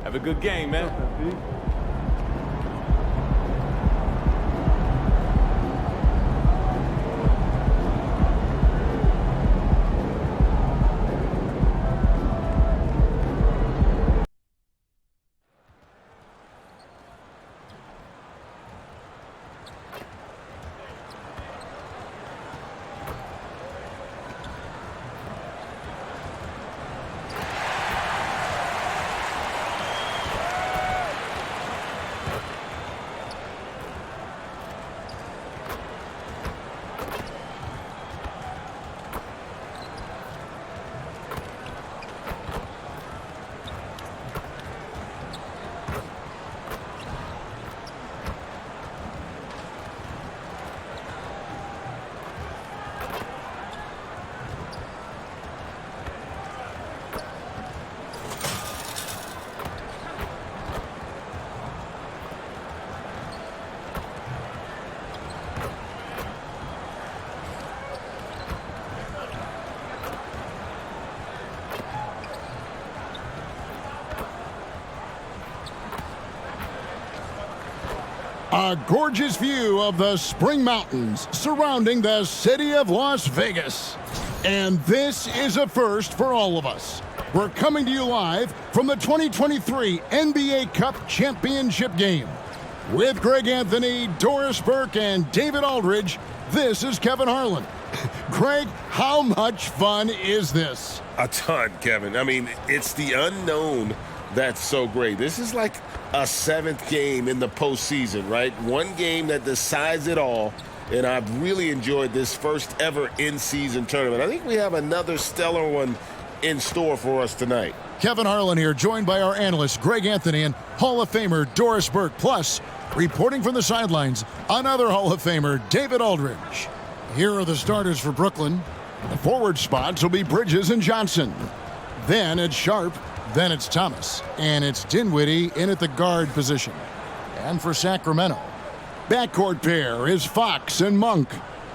Have a good game, man. A gorgeous view of the Spring Mountains surrounding the city of Las Vegas. And this is a first for all of us. We're coming to you live from the 2023 NBA Cup Championship game. With Greg Anthony, Doris Burke, and David Aldridge, this is Kevin Harlan. Greg, how much fun is this? A ton, Kevin. I mean, it's the unknown that's so great. This is like a seventh game in the postseason, right? One game that decides it all, and I've really enjoyed this first ever in-season tournament. I think we have another stellar one in store for us tonight. Kevin Harlan here, joined by our analyst Greg Anthony and Hall of Famer Doris Burke. Plus, reporting from the sidelines, another Hall of Famer, David Aldridge. Here are the starters for Brooklyn. The forward spots will be Bridges and Johnson. Then it's Sharp. Then it's Thomas. And it's Dinwiddie in at the guard position. And for Sacramento, backcourt pair is Fox and Monk.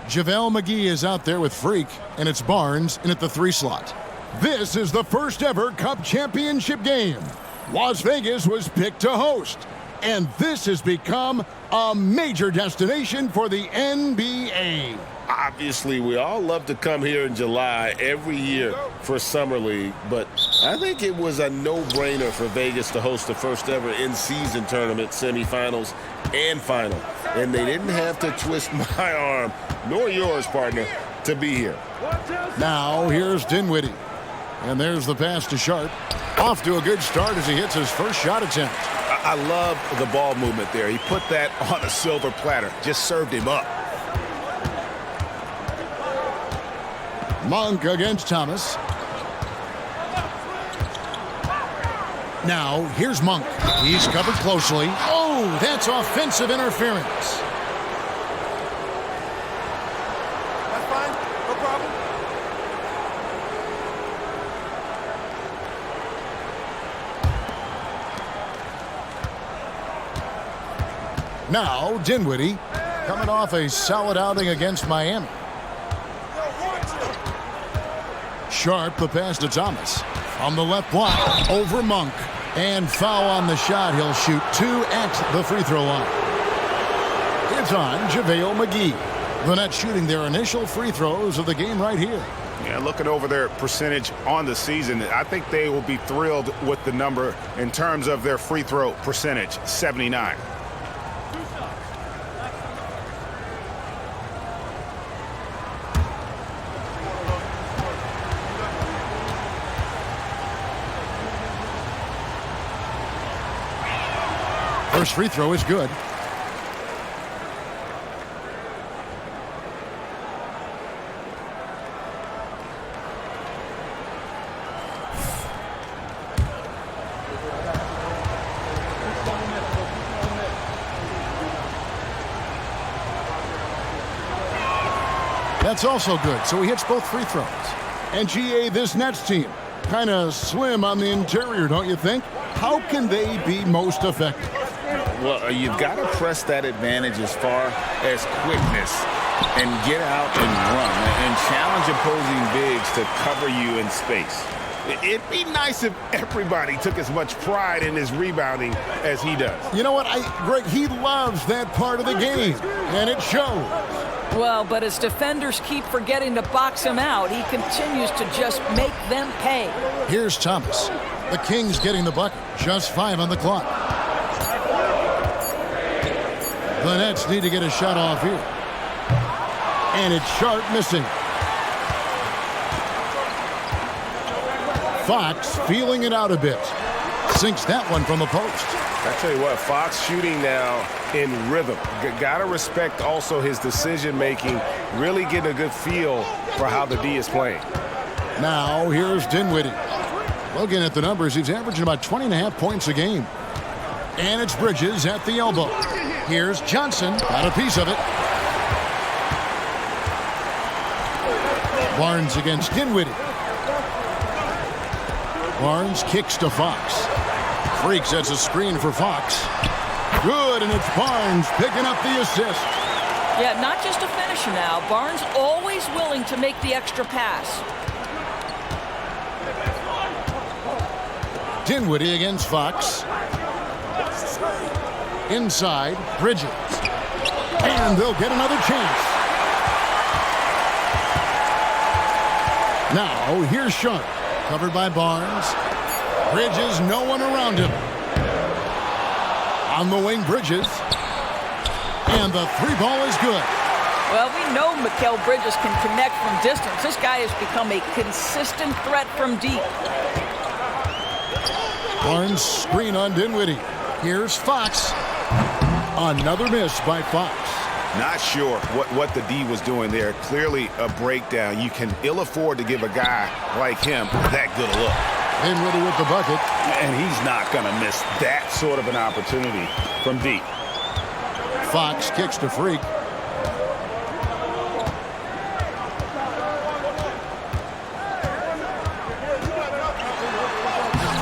JaVale McGee is out there with Freak. And it's Barnes in at the 3 slot. This is the first ever Cup Championship game. Las Vegas was picked to host. And this has become a major destination for the NBA. Obviously, we all love to come here in July every year for Summer League, but I think it was a no-brainer for Vegas to host the first ever in-season tournament, semifinals and final. And they didn't have to twist my arm, nor yours, partner, to be here. Now, here's Dinwiddie. And there's the pass to Sharp. Off to a good start as he hits his first shot attempt. I love the ball movement there. He put that on a silver platter. Just served him up. Monk against Thomas. Now, here's Monk. He's covered closely. Oh, that's offensive interference. That's fine. No problem. Now, Dinwiddie, coming off a solid outing against Miami. Sharp, the pass to Thomas. On the left block, over Monk. And foul on the shot. He'll shoot 2 at the free throw line. It's on JaVale McGee. The Nets shooting their initial free throws of the game right here. Yeah, looking over their percentage on the season, I think they will be thrilled with the number in terms of their free throw percentage, 79. First free throw is good. That's also good, so he hits both free throws. And GA, this Nets team, kind of slim on the interior, don't you think? How can they be most effective? Well, you've got to press that advantage as far as quickness and get out and run and challenge opposing bigs to cover you in space. It'd be nice if everybody took as much pride in his rebounding as he does. You know what, Greg, he loves that part of the game, and it shows. Well, but as defenders keep forgetting to box him out, he continues to just make them pay. Here's Thomas. The Kings getting the bucket. Just 5 on the clock. The Nets need to get a shot off here. And it's Sharp missing. Fox feeling it out a bit. Sinks that one from the post. I tell you what, Fox shooting now in rhythm. Gotta respect also his decision-making, really getting a good feel for how the D is playing. Now, here's Dinwiddie. Looking at the numbers, he's averaging about 20.5 points a game. And it's Bridges at the elbow. Here's Johnson, got a piece of it. Barnes against Dinwiddie. Barnes kicks to Fox. Freak sets a screen for Fox. Good, and it's Barnes picking up the assist. Yeah, not just a finisher now. Barnes always willing to make the extra pass. Dinwiddie against Fox. Inside, Bridges. And they'll get another chance. Now, here's Sharp. Covered by Barnes. Bridges, no one around him. On the wing, Bridges. And the 3-ball is good. Well, we know Mikal Bridges can connect from distance. This guy has become a consistent threat from deep. Barnes screen on Dinwiddie. Here's Fox. Another miss by Fox. Not sure what the D was doing there. Clearly a breakdown. You can ill afford to give a guy like him that good a look. Dinwiddie with the bucket. And he's not going to miss that sort of an opportunity from deep. Fox kicks to Freak.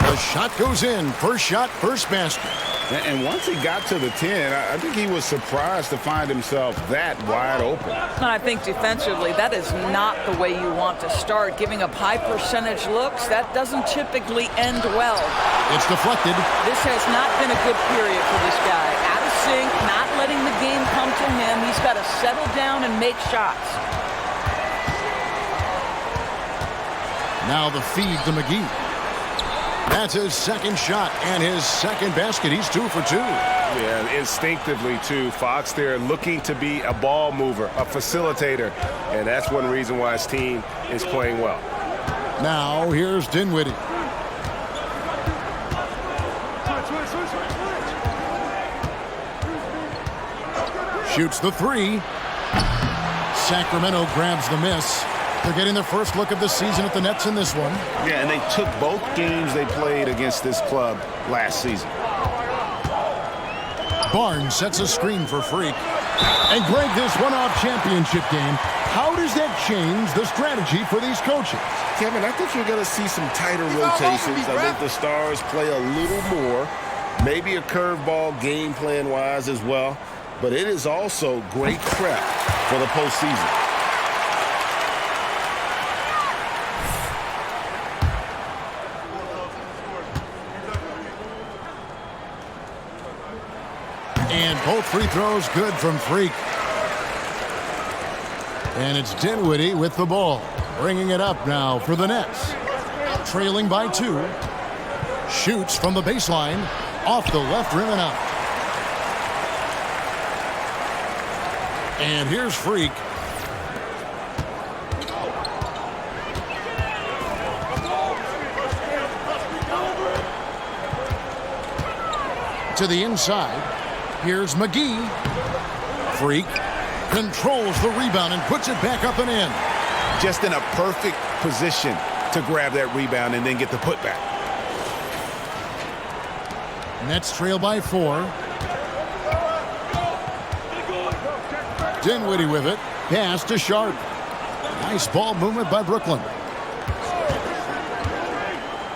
The shot goes in. First shot, first basket. And once he got to the 10, I think he was surprised to find himself that wide open. And I think defensively, that is not the way you want to start. Giving up high percentage looks, that doesn't typically end well. It's deflected. This has not been a good period for this guy. Out of sync, not letting the game come to him. He's got to settle down and make shots. Now the feed to McGee. That's his second shot and his second basket. He's 2 for 2. Yeah, instinctively, too. Fox there looking to be a ball mover, a facilitator, and that's one reason why his team is playing well. Now, here's Dinwiddie. Shoots the 3. Sacramento grabs the miss. They're getting their first look of the season at the Nets in this one. Yeah, and they took both games they played against this club last season. Barnes sets a screen for Freak. And Greg, this one-off championship game, how does that change the strategy for these coaches? Kevin, I think you're going to see some tighter rotations. I think the Stars play a little more, maybe a curveball game plan-wise as well. But it is also great prep for the postseason. And both free throws good from Freak. And it's Dinwiddie with the ball. Bringing it up now for the Nets. Trailing by 2. Shoots from the baseline. Off the left rim and out. And here's Freak. To the inside. Here's McGee. Freak controls the rebound and puts it back up and in. Just in a perfect position to grab that rebound and then get the putback. Nets trail by 4. Dinwiddie with it. Pass to Sharp. Nice ball movement by Brooklyn.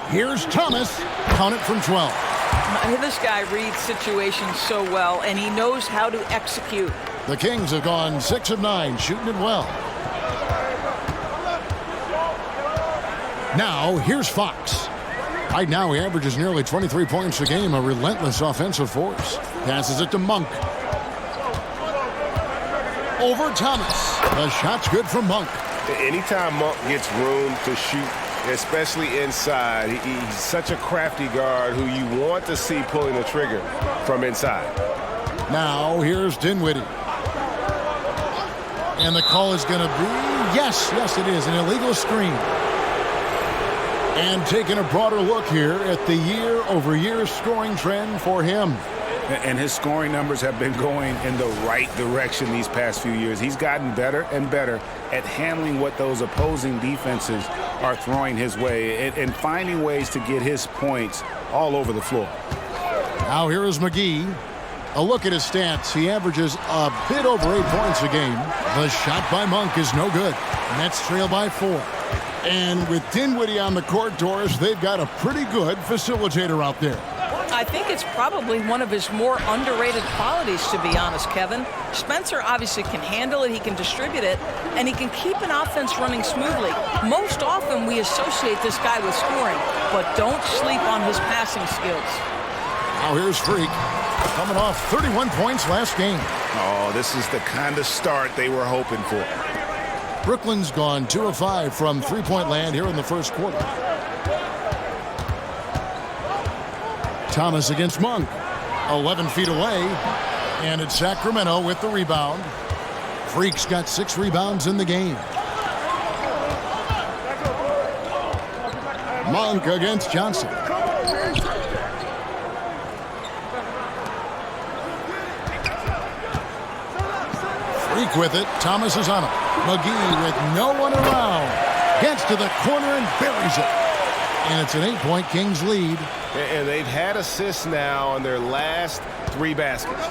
Here's Thomas. Count it from 12. This guy reads situations so well, and he knows how to execute. The Kings have gone 6 of 9, shooting it well. Now, here's Fox. Right now, he averages nearly 23 points a game, a relentless offensive force. Passes it to Monk. Over Thomas. The shot's good from Monk. Anytime Monk gets room to shoot, especially inside, he's such a crafty guard who you want to see pulling the trigger from inside. Now, here's Dinwiddie. And the call is going to be, yes, it is, an illegal screen. And taking a broader look here at the year-over-year scoring trend for him. And his scoring numbers have been going in the right direction these past few years. He's gotten better and better at handling what those opposing defenses are throwing his way and finding ways to get his points all over the floor. Now here is McGee. A look at his stats. He averages a bit over 8 points a game. The shot by Monk is no good. Nets trail by 4. And with Dinwiddie on the court, Doris, they've got a pretty good facilitator out there. I think it's probably one of his more underrated qualities, to be honest, Kevin. Spencer obviously can handle it, he can distribute it, and he can keep an offense running smoothly. Most often we associate this guy with scoring, but don't sleep on his passing skills. Now here's Freak, coming off 31 points last game. Oh, this is the kind of start they were hoping for. Brooklyn's gone 2 of 5 from three-point land here in the first quarter. Thomas against Monk, 11 feet away, and it's Sacramento with the rebound. Freak's got 6 rebounds in the game. Monk against Johnson. Freak with it. Thomas is on him. McGee with no one around. Gets to the corner and buries it. And it's an 8-point Kings lead. And they've had assists now on their last 3 baskets.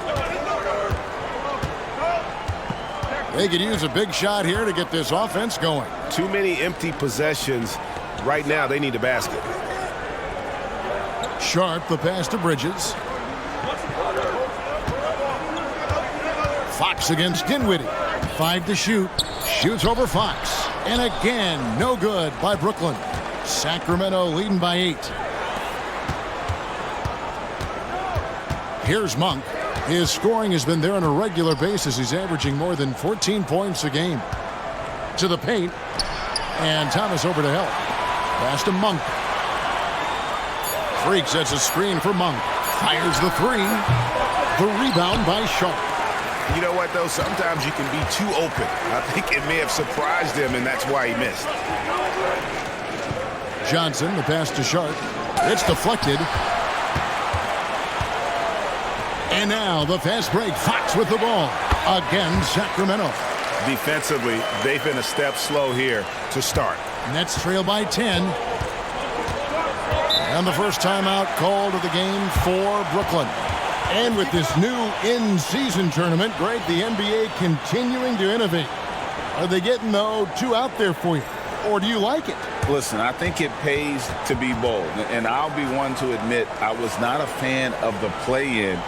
They could use a big shot here to get this offense going. Too many empty possessions. Right now, they need a basket. Sharp, the pass to Bridges. Fox against Dinwiddie. 5 to shoot. Shoots over Fox. And again, no good by Brooklyn. Sacramento leading by 8. Here's Monk. His scoring has been there on a regular basis. He's averaging more than 14 points a game. To the paint. And Thomas over to help. Pass to Monk. Freak sets a screen for Monk. Fires the 3. The rebound by Sharp. You know what, though? Sometimes you can be too open. I think it may have surprised him, and that's why he missed. Johnson, the pass to Sharp. It's deflected. And now the fast break. Fox with the ball. Again, Sacramento. Defensively, they've been a step slow here to start. Nets trail by 10. And the first timeout called of the game for Brooklyn. And with this new in-season tournament, Greg, the NBA continuing to innovate. Are they getting, though, too out there for you? Or do you like it? Listen, I think it pays to be bold. And I'll be one to admit I was not a fan of the play-in.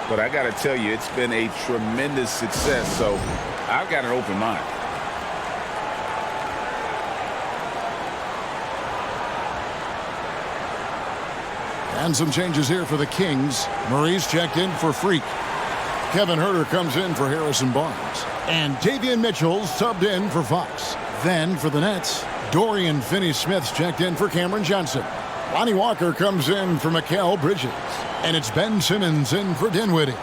But I got to tell you, it's been a tremendous success. So I've got an open mind. And some changes here for the Kings. Murray's checked in for Freak. Kevin Huerter comes in for Harrison Barnes. And Davion Mitchell subbed in for Fox. Then for the Nets, Dorian Finney-Smith's checked in for Cameron Johnson. Lonnie Walker comes in for Mikal Bridges. And it's Ben Simmons in for Dinwiddie.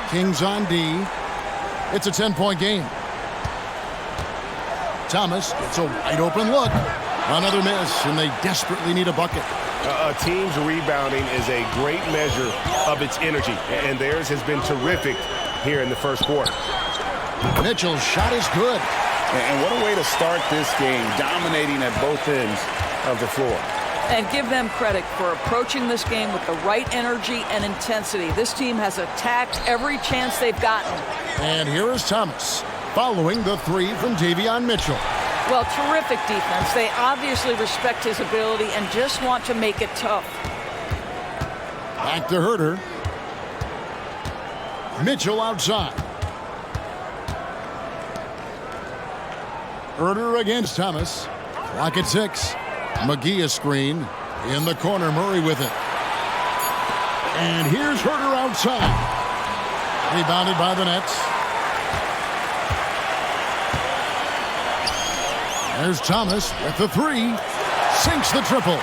Kings on D. It's a 10-point game. Thomas gets a wide open look. Another miss, and they desperately need a bucket. A team's rebounding is a great measure of its energy, and theirs has been terrific here in the first quarter. Mitchell's shot is good. And what a way to start this game, dominating at both ends of the floor. And give them credit for approaching this game with the right energy and intensity. This team has attacked every chance they've gotten. And here is Thomas, following the 3 from Davion Mitchell. Well, terrific defense. They obviously respect his ability and just want to make it tough. Back to Huerter. Mitchell outside. Herder against Thomas. Clock at 6. McGee a screen. In the corner, Murray with it. And here's Herder outside. Rebounded by the Nets. There's Thomas with the 3. Sinks the triple.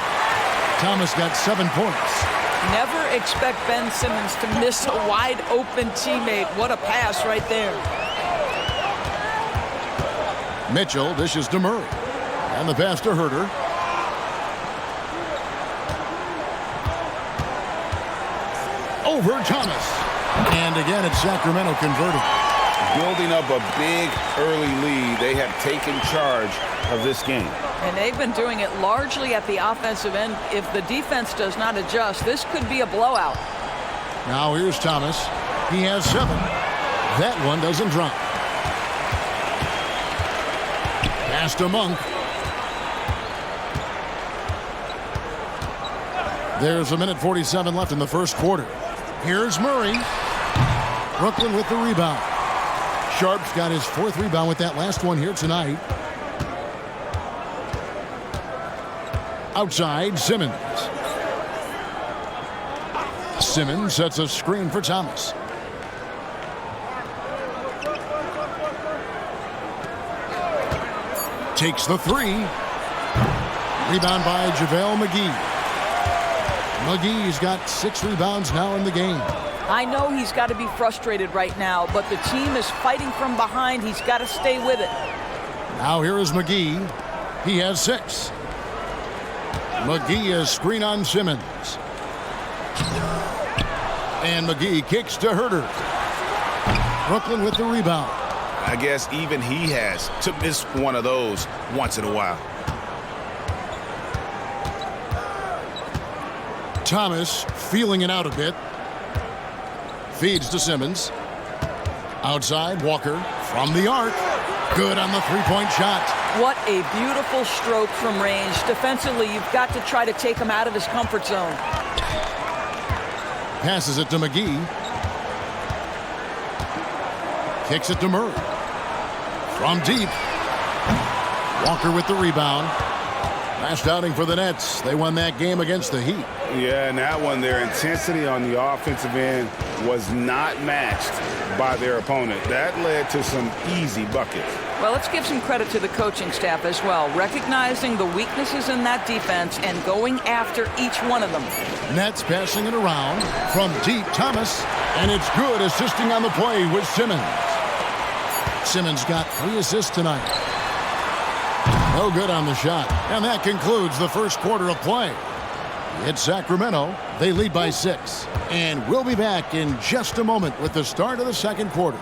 Thomas got 7 points. Never expect Ben Simmons to miss a wide-open teammate. What a pass right there. Mitchell dishes to Murray. And the pass to Herder. Over Thomas. And again, it's Sacramento converting. Building up a big early lead. They have taken charge of this game. And they've been doing it largely at the offensive end. If the defense does not adjust, this could be a blowout. Now here's Thomas. He has 7. That one doesn't drop. Pass to Monk. There's 1:47 left in the first quarter. Here's Murray. Brooklyn with the rebound. Sharp's got his 4th rebound with that last one here tonight. Outside, Simmons. Simmons sets a screen for Thomas. Takes the 3. Rebound by JaVale McGee. McGee's got 6 rebounds now in the game. I know he's got to be frustrated right now, but the team is fighting from behind. He's got to stay with it. Now here is McGee. He has 6. McGee is screen on Simmons. And McGee kicks to Herder. Brooklyn with the rebound. I guess even he has to miss one of those once in a while. Thomas feeling it out a bit. Feeds to Simmons. Outside, Walker from the arc. Good on the 3-point shot. What a beautiful stroke from range. Defensively, you've got to try to take him out of his comfort zone. Passes it to McGee. Kicks it to Murray. From deep. Walker with the rebound. Last outing for the Nets. They won that game against the Heat. Yeah, and that one, their intensity on the offensive end was not matched by their opponent. That led to some easy buckets. Well, let's give some credit to the coaching staff as well, recognizing the weaknesses in that defense and going after each one of them. Nets passing it around from deep. Thomas, and it's good, assisting on the play with Simmons. Simmons got 3 assists tonight. No good on the shot. And that concludes the first quarter of play. It's Sacramento. They lead by 6. And we'll be back in just a moment with the start of the second quarter.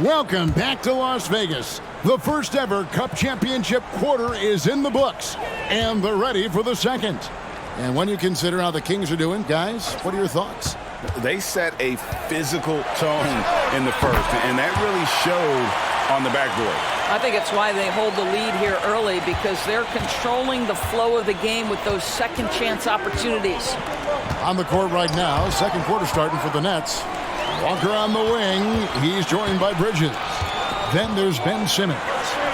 Welcome back to Las Vegas. The first ever Cup Championship quarter is in the books, and they're ready for the second. And when you consider how the Kings are doing, guys, what are your thoughts? They set a physical tone in the first, and that really showed on the backboard. I think it's why they hold the lead here early, because they're controlling the flow of the game with those second chance opportunities. On the court right now, second quarter starting for the Nets. Walker on the wing. He's joined by Bridges. Then there's Ben Simmons.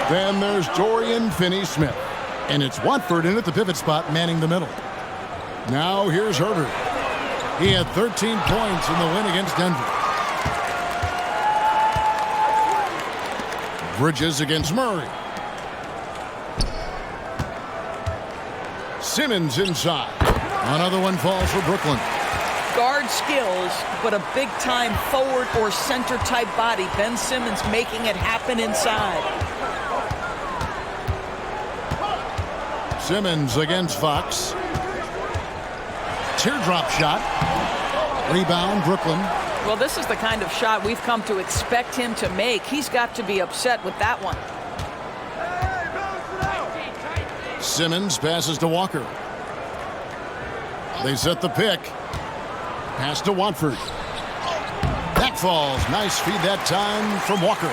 Then there's Dorian Finney-Smith. And it's Watford in at the pivot spot, manning the middle. Now here's Herder. He had 13 points in the win against Denver. Bridges against Murray. Simmons inside. Another one falls for Brooklyn. guard skills, but a big-time forward or center-type body. Ben Simmons making it happen inside. Simmons against Fox. Teardrop shot. Rebound, Brooklyn. Well, this is the kind of shot we've come to expect him to make. He's got to be upset with that one. Simmons passes to Walker. They set the pick. Pass to Watford. That falls. Nice feed that time from Walker.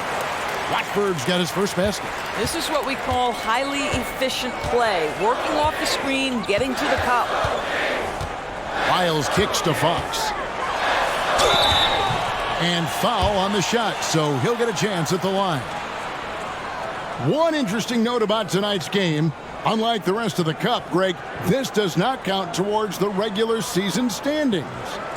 Watford's got his first basket. This is what we call highly efficient play. Working off the screen, getting to the cup. Miles kicks to Fox. And foul on the shot, so he'll get a chance at the line. One interesting note about tonight's game. Unlike the rest of the cup, Greg, this does not count towards the regular season standings.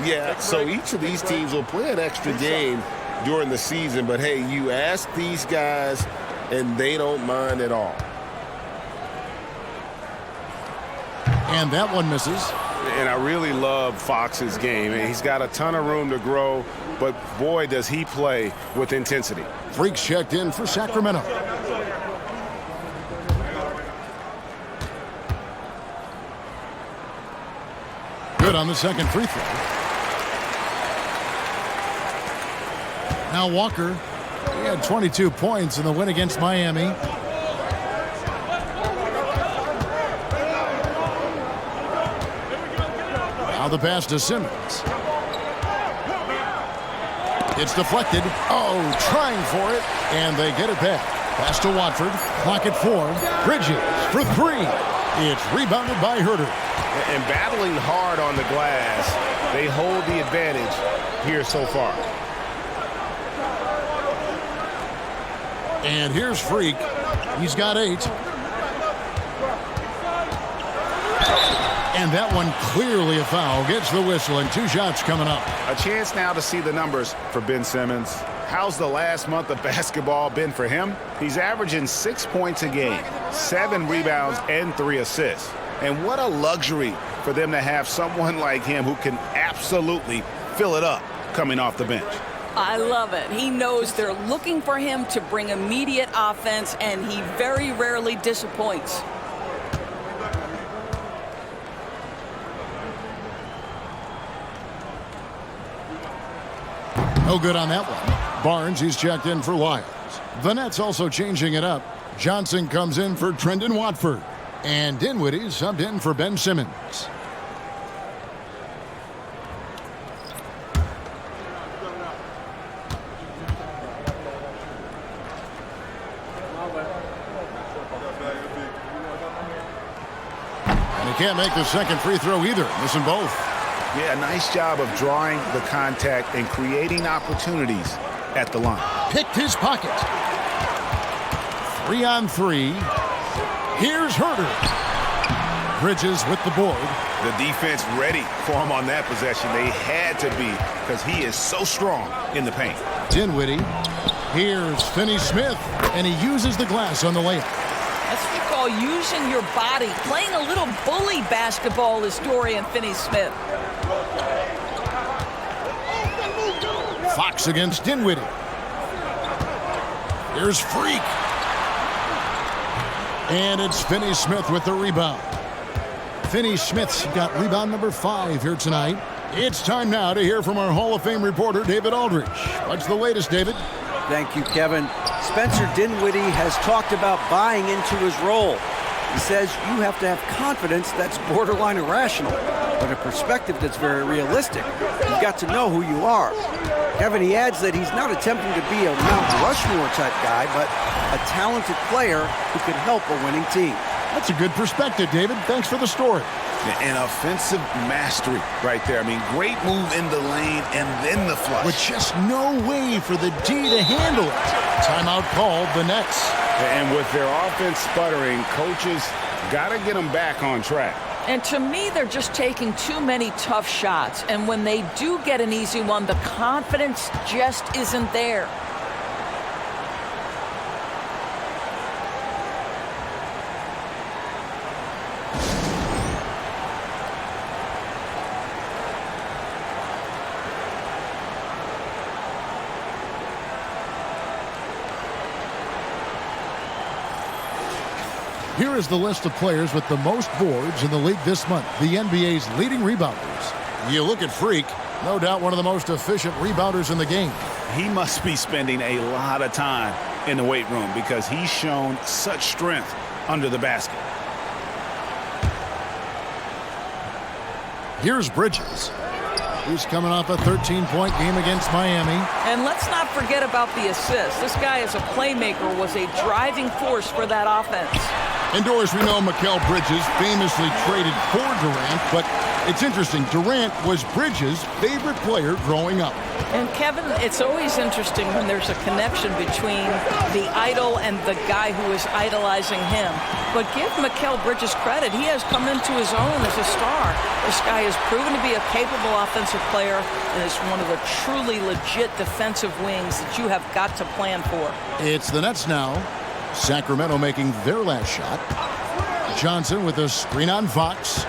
Yeah, so each of these teams will play an extra game during the season, but hey, you ask these guys and they don't mind at all. And that one misses. And I really love Fox's game. He's got a ton of room to grow, but boy, does he play with intensity. Freaks checked in for Sacramento. Good on the second free throw. Now Walker, he had 22 points in the win against Miami. Now the pass to Simmons. It's deflected. Oh, trying for it. And they get it back. Pass to Watford. Clock at 4. Bridges for 3. It's rebounded by Herter. And battling hard on the glass, they hold the advantage here so far. And here's Freak. He's got 8. And that one clearly a foul. Gets the whistle and 2 shots coming up. A chance now to see the numbers for Ben Simmons. How's the last month of basketball been for him? He's averaging 6 points a game, 7 rebounds, and 3 assists. And what a luxury for them to have someone like him who can absolutely fill it up coming off the bench. I love it. He knows they're looking for him to bring immediate offense, and he very rarely disappoints. No good on that one. Barnes, he's checked in for Lyles. The Nets also changing it up. Johnson comes in for Trendon Watford. And Dinwiddie subbed in for Ben Simmons. And he can't make the second free throw either. Missing both. Yeah, nice job of drawing the contact and creating opportunities at the line. Picked his pocket. 3 on 3. Here's Herter. Bridges with the board. The defense ready for him on that possession. They had to be because he is so strong in the paint. Dinwiddie. Here's Finney-Smith. And he uses the glass on the layup. That's what we call using your body. Playing a little bully basketball is Dorian Finney-Smith. Fox against Dinwiddie. Here's Freak. And it's Finney-Smith with the rebound. Finney-Smith's got rebound number 5 here tonight. It's time now to hear from our Hall of Fame reporter, David Aldridge. What's the latest, David? Thank you, Kevin. Spencer Dinwiddie has talked about buying into his role. He says you have to have confidence that's borderline irrational, but a perspective that's very realistic. You've got to know who you are. Kevin, he adds that he's not attempting to be a Mount Rushmore type guy, but a talented player who can help a winning team. That's a good perspective, David. Thanks for the story. An offensive mastery right there. I mean, great move in the lane and then the flush. With just no way for the D to handle it. Timeout called, the Nets. And with their offense sputtering, coaches got to get them back on track. And to me, they're just taking too many tough shots. And when they do get an easy one, the confidence just isn't there. Here is the list of players with the most boards in the league this month. The NBA's leading rebounders. You look at Freak, no doubt one of the most efficient rebounders in the game. He must be spending a lot of time in the weight room because he's shown such strength under the basket. Here's Bridges. He's coming off a 13-point game against Miami. And let's not forget about the assist. This guy as a playmaker was a driving force for that offense. And Doris, we know Mikal Bridges famously traded for Durant, but it's interesting. Durant was Bridges' favorite player growing up. And Kevin, it's always interesting when there's a connection between the idol and the guy who is idolizing him. But give Mikal Bridges credit. He has come into his own as a star. This guy has proven to be a capable offensive player and is one of the truly legit defensive wings that you have got to plan for. It's the Nets now. Sacramento making their last shot. Johnson with a screen on Fox.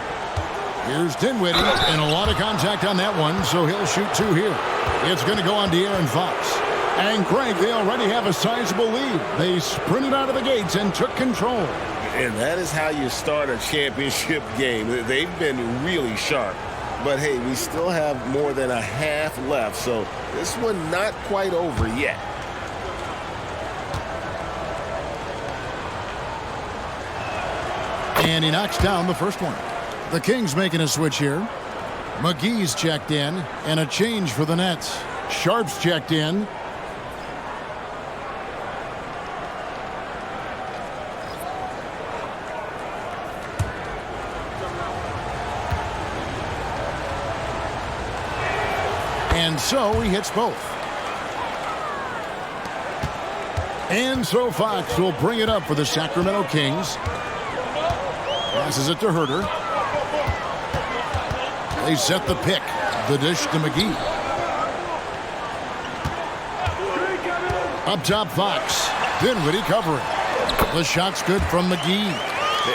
Here's Dinwiddie, and a lot of contact on that one, so he'll shoot two here. It's going to go on De'Aaron Fox. And Craig, they already have a sizable lead. They sprinted out of the gates and took control. And that is how you start a championship game. They've been really sharp. But, hey, we still have more than a half left, so this one not quite over yet. And he knocks down the first one. The Kings making a switch here. McGee's checked in, and a change for the Nets. Sharp's checked in. And so he hits both. And so Fox will bring it up for the Sacramento Kings. Passes it to Herter. They set the pick. The dish to McGee. Up top, Fox. Dinwiddie covering. The shot's good from McGee.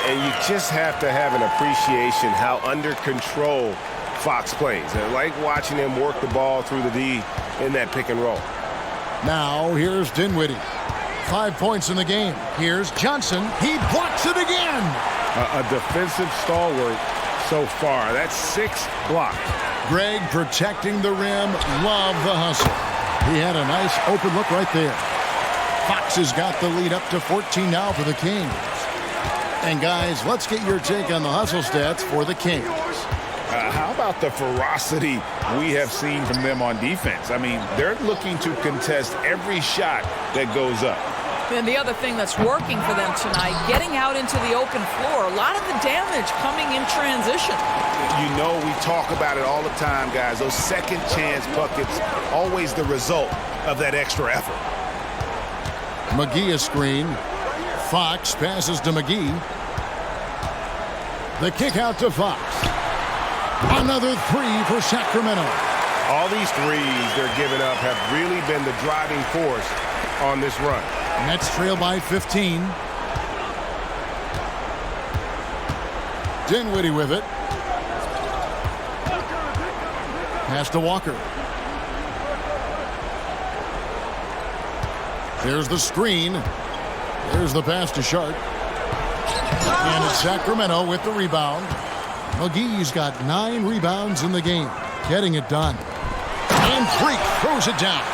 And you just have to have an appreciation how under control Fox plays. I like watching him work the ball through the D in that pick and roll. Now here's Dinwiddie. 5 points in the game. Here's Johnson. He blocks it again. A defensive stalwart so far. That's 6 blocked. Greg protecting the rim. Love the hustle. He had a nice open look right there. Fox has got the lead up to 14 now for the Kings. And guys, let's get your take on the hustle stats for the Kings. How about the ferocity we have seen from them on defense? I mean, they're looking to contest every shot that goes up. And the other thing that's working for them tonight, getting out into the open floor. A lot of the damage coming in transition. You know, we talk about it all the time, guys. Those second chance buckets, always the result of that extra effort. McGee a screen. Fox passes to McGee. The kick out to Fox. Another three for Sacramento. All these threes they're giving up have really been the driving force on this run. Nets trail by 15. Dinwiddie with it. Pass to Walker. There's the screen. There's the pass to Sharp. And it's Sacramento with the rebound. McGee's got 9 rebounds in the game. Getting it done. And Freak throws it down.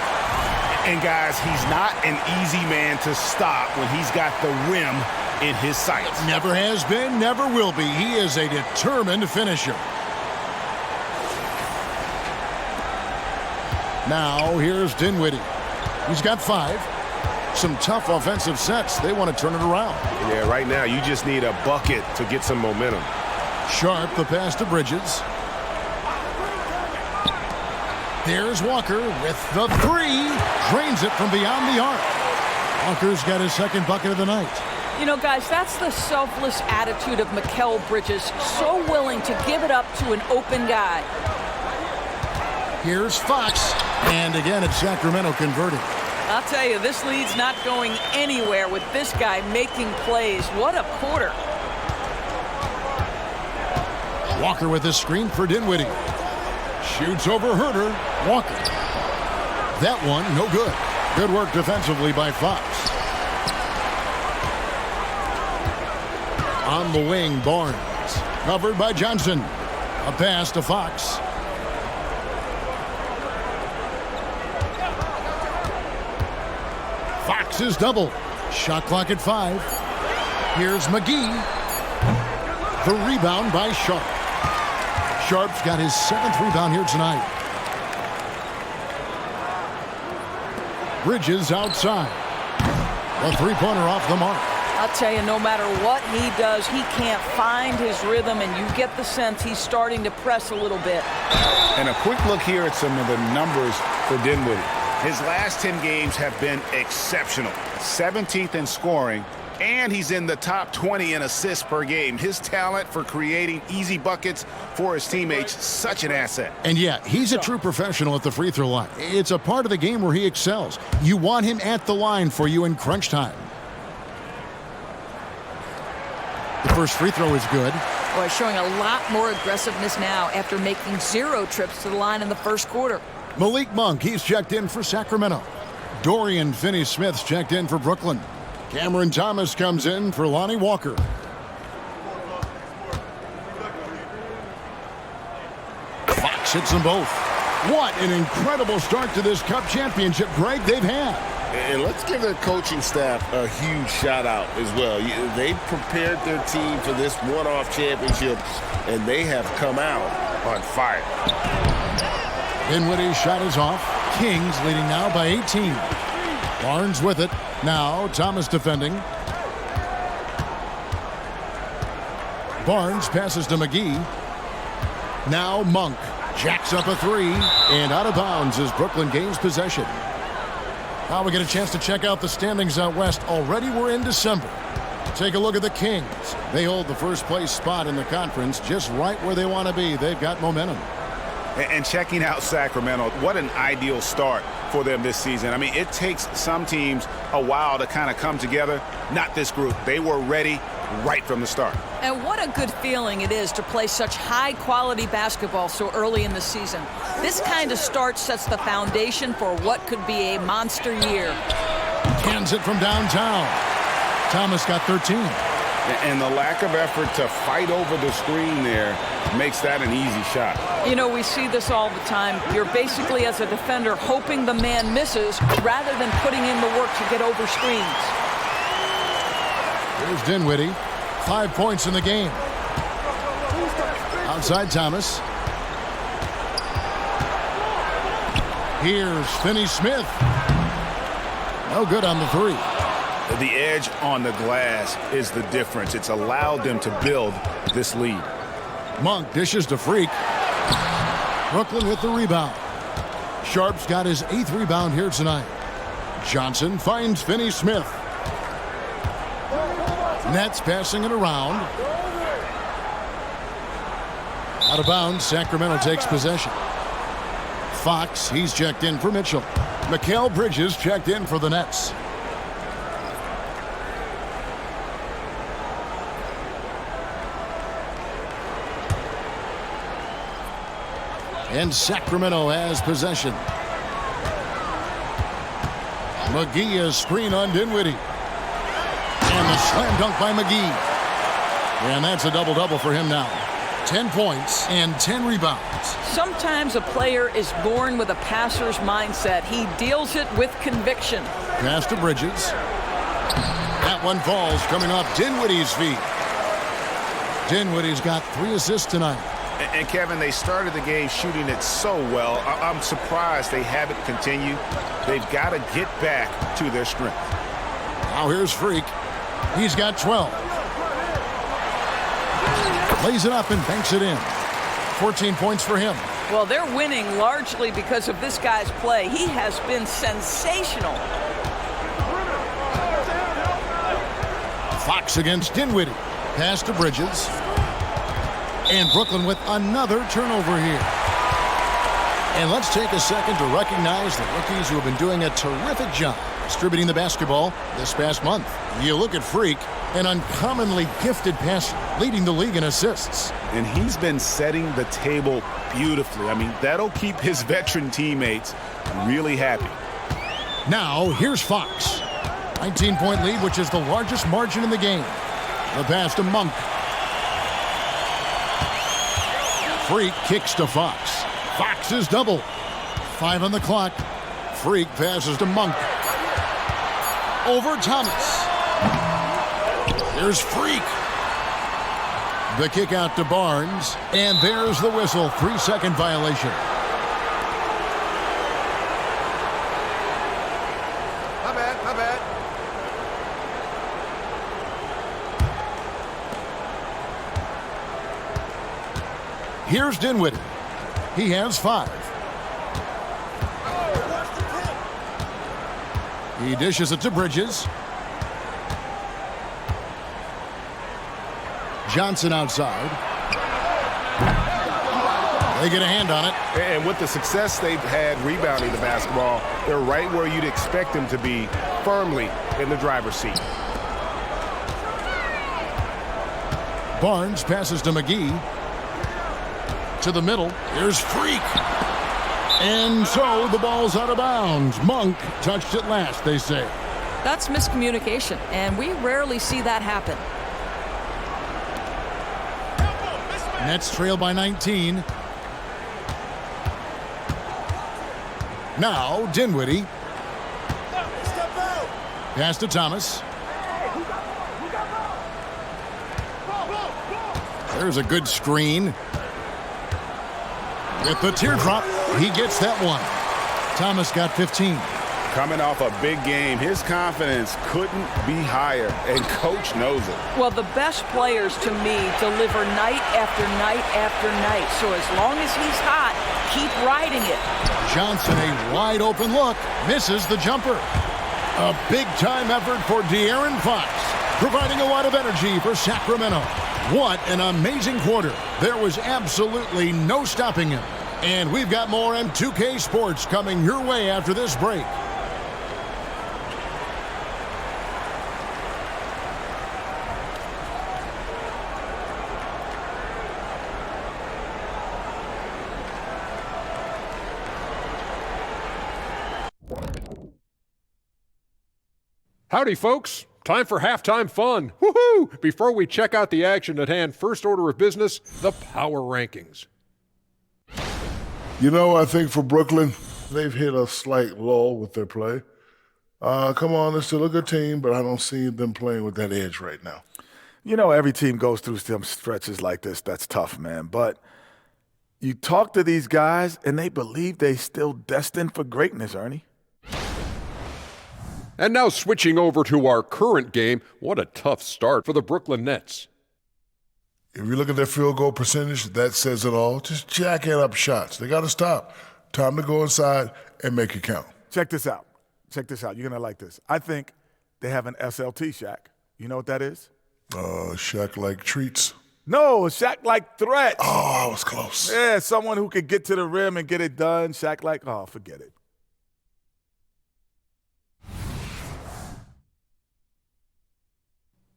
And guys, he's not an easy man to stop when he's got the rim in his sights. Never has been, never will be. He is a determined finisher. Now here's Dinwiddie. He's got 5. Some tough offensive sets. They want to turn it around. Yeah, right now you just need a bucket to get some momentum. Sharp, the pass to Bridges. There's Walker with the 3. Drains it from beyond the arc. Walker's got his second bucket of the night. You know, guys, that's the selfless attitude of Mikal Bridges. So willing to give it up to an open guy. Here's Fox. And again, it's Sacramento converting. I'll tell you, this lead's not going anywhere with this guy making plays. What a quarter. Walker with his screen for Dinwiddie. Shoots over Herter. Walker. That one, no good. Good work defensively by Fox. On the wing, Barnes. Covered by Johnson. A pass to Fox. Fox is double. Shot clock at 5. Here's McGee. The rebound by Sharp. Sharp's got his 7th rebound here tonight. Bridges outside. A three-pointer off the mark. I'll tell you, no matter what he does, he can't find his rhythm, and you get the sense he's starting to press a little bit. And a quick look here at some of the numbers for Dinwiddie. His last 10 games have been exceptional. 17th in scoring, and he's in the top 20 in assists per game. His talent for creating easy buckets for his teammates, such an asset. And yeah, he's a true professional at the free throw line. It's a part of the game where he excels. You want him at the line for you in crunch time. The first free throw is good. Boy, showing a lot more aggressiveness now after making 0 trips to the line in the first quarter. Malik Monk, he's checked in for Sacramento. Dorian Finney-Smith's checked in for Brooklyn. Cameron Thomas comes in for Lonnie Walker. Fox hits them both. What an incredible start to this Cup championship, Greg, they've had. And let's give their coaching staff a huge shout out as well. They prepared their team for this one-off championship, and they have come out on fire. Dinwiddie's shot is off. Kings leading now by 18. Barnes with it. Now Thomas defending. Barnes passes to McGee. Now Monk jacks up a 3 and out of bounds as Brooklyn gains possession. Now we get a chance to check out the standings out west. Already we're in December. Take a look at the Kings. They hold the first place spot in the conference just right where they want to be. They've got momentum. And checking out Sacramento, what an ideal start for them this season. I mean, it takes some teams a while to kind of come together. Not this group. They were ready right from the start. And what a good feeling it is to play such high-quality basketball so early in the season. This kind of start sets the foundation for what could be a monster year. Cans it from downtown. Thomas got 13. And the lack of effort to fight over the screen there makes that an easy shot. You know, we see this all the time. You're basically, as a defender, hoping the man misses rather than putting in the work to get over screens. Here's Dinwiddie. 5 points in the game. Outside Thomas. Here's Finney-Smith. No good on the 3. The edge on the glass is the difference. It's allowed them to build this lead. Monk dishes to Freak. Brooklyn with the rebound. Sharp's got his 8th rebound here tonight. Johnson finds Finney-Smith. Nets passing it around. Out of bounds, Sacramento takes possession. Fox, he's checked in for Mitchell. Mikal Bridges checked in for the Nets. And Sacramento has possession. McGee is screen on Dinwiddie. And the slam dunk by McGee. And that's a double-double for him now. 10 points and 10 rebounds. Sometimes a player is born with a passer's mindset. He deals it with conviction. Pass to Bridges. That one falls coming off Dinwiddie's feet. Dinwiddie's got 3 assists tonight. And Kevin, they started the game shooting it so well. I'm surprised they haven't continued. They've got to get back to their strength. Now here's Freak. He's got 12. Lays it up and banks it in. 14 points for him. Well, they're winning largely because of this guy's play. He has been sensational. Fox against Dinwiddie. Pass to Bridges. And Brooklyn with another turnover here. And let's take a second to recognize the rookies who have been doing a terrific job distributing the basketball this past month. You look at Freak, an uncommonly gifted passer, leading the league in assists. And he's been setting the table beautifully. I mean, that'll keep his veteran teammates really happy. Now, here's Fox. 19-point lead, which is the largest margin in the game. The pass to Monk. Freak kicks to Fox. Fox is double. 5 on the clock. Freak passes to Monk. Over Thomas. There's Freak. The kick out to Barnes. And there's the whistle. 3-second violation. My bad, my bad. Here's Dinwiddie. He has 5. He dishes it to Bridges. Johnson outside. They get a hand on it. And with the success they've had rebounding the basketball, they're right where you'd expect them to be, firmly in the driver's seat. Barnes passes to McGee. To the middle. Here's Freak. And so the ball's out of bounds. Monk touched it last, they say. That's miscommunication, and we rarely see that happen. Nets trail by 19. Now Dinwiddie. Pass to Thomas. There's a good screen. With the teardrop, he gets that one. Thomas got 15. Coming off a big game, his confidence couldn't be higher, and coach knows it. Well, the best players, to me, deliver night after night after night. So as long as he's hot, keep riding it. Johnson, a wide open look, misses the jumper. A big-time effort for De'Aaron Fox, providing a lot of energy for Sacramento. What an amazing quarter. There was absolutely no stopping him. And we've got more M2K Sports coming your way after this break. Howdy, folks. Time for halftime fun. Woohoo! Before we check out the action at hand, first order of business, the power rankings. You know, I think for Brooklyn, they've hit a slight lull with their play. Come on, they're still a good team, but I don't see them playing with that edge right now. You know, every team goes through some stretches like this. That's tough, man. But you talk to these guys, and they believe they're still destined for greatness, Ernie. And now switching over to our current game, what a tough start for the Brooklyn Nets. If you look at their field goal percentage, that says it all. Just jacking up shots. They got to stop. Time to go inside and make it count. Check this out. Check this out. You're going to like this. I think they have an SLT Shaq. You know what that is? Shaq like treats. No, a Shaq like threat. Oh, I was close. Yeah, someone who could get to the rim and get it done. Shaq like, oh, forget it.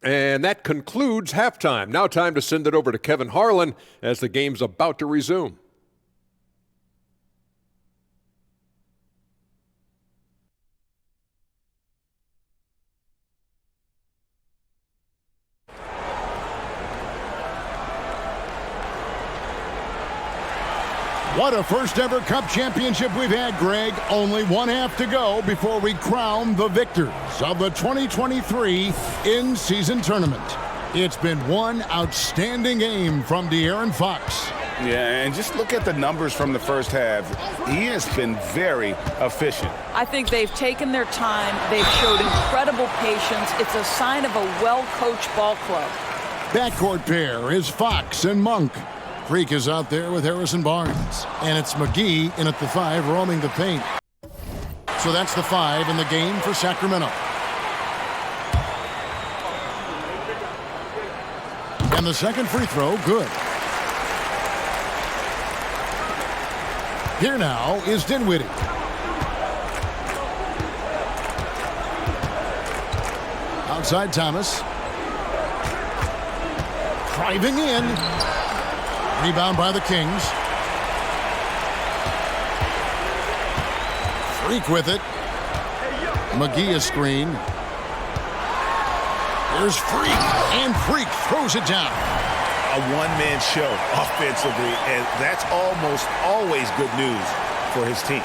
And that concludes halftime. Now time to send it over to Kevin Harlan as the game's about to resume. What a first-ever Cup championship we've had, Greg. Only one half to go before we crown the victors of the 2023 in-season tournament. It's been one outstanding game from De'Aaron Fox. Yeah, and just look at the numbers from the first half. He has been very efficient. I think they've taken their time. They've showed incredible patience. It's a sign of a well-coached ball club. Backcourt pair is Fox and Monk. Freak is out there with Harrison Barnes. And it's McGee in at the 5 roaming the paint. So that's the 5 in the game for Sacramento. And the second free throw, good. Here now is Dinwiddie. Outside Thomas. Driving in. Rebound by the Kings. Freak with it. McGee a screen. Here's Freak, and Freak throws it down. A one-man show offensively, and that's almost always good news for his team.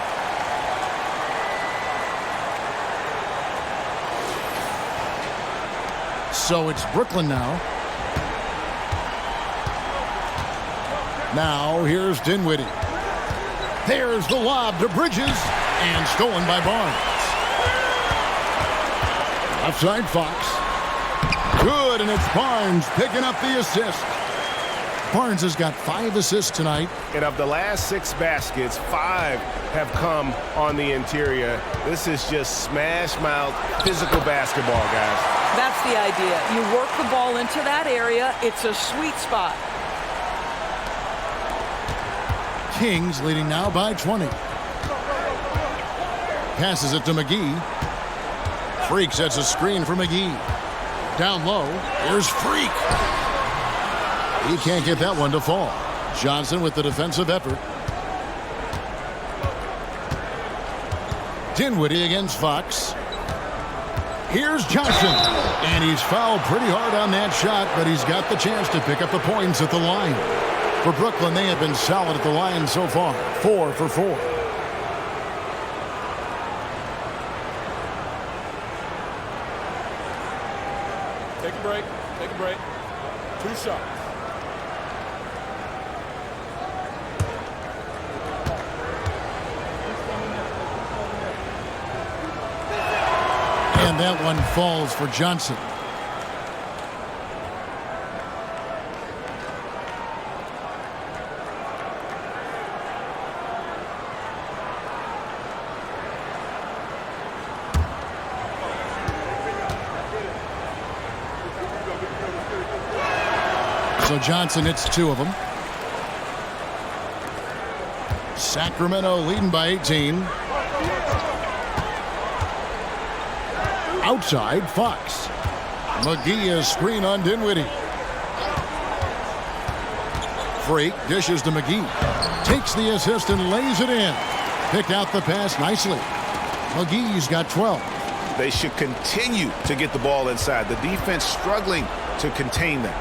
So it's Brooklyn now. Now here's Dinwiddie. There's the lob to Bridges, and stolen by Barnes. Outside Fox. Good, and it's Barnes picking up the assist. Barnes has got 5 assists tonight. And of the last 6 baskets, 5 have come on the interior. This is just smash-mouth physical basketball, guys. That's the idea. You work the ball into that area. It's a sweet spot. Kings leading now by 20. Passes it to McGee. Freak sets a screen for McGee. Down low, here's Freak. He can't get that one to fall. Johnson with the defensive effort. Dinwiddie against Fox. Here's Johnson. And he's fouled pretty hard on that shot, but he's got the chance to pick up the points at the line. For Brooklyn, they have been solid at the line so far. 4 for 4. Take a break. Take a break. 2 shots. And that one falls for Johnson. So Johnson hits 2 of them. Sacramento leading by 18. Outside, Fox. McGee is screen on Dinwiddie. Freak dishes to McGee. Takes the assist and lays it in. Picked out the pass nicely. McGee's got 12. They should continue to get the ball inside. The defense struggling to contain them.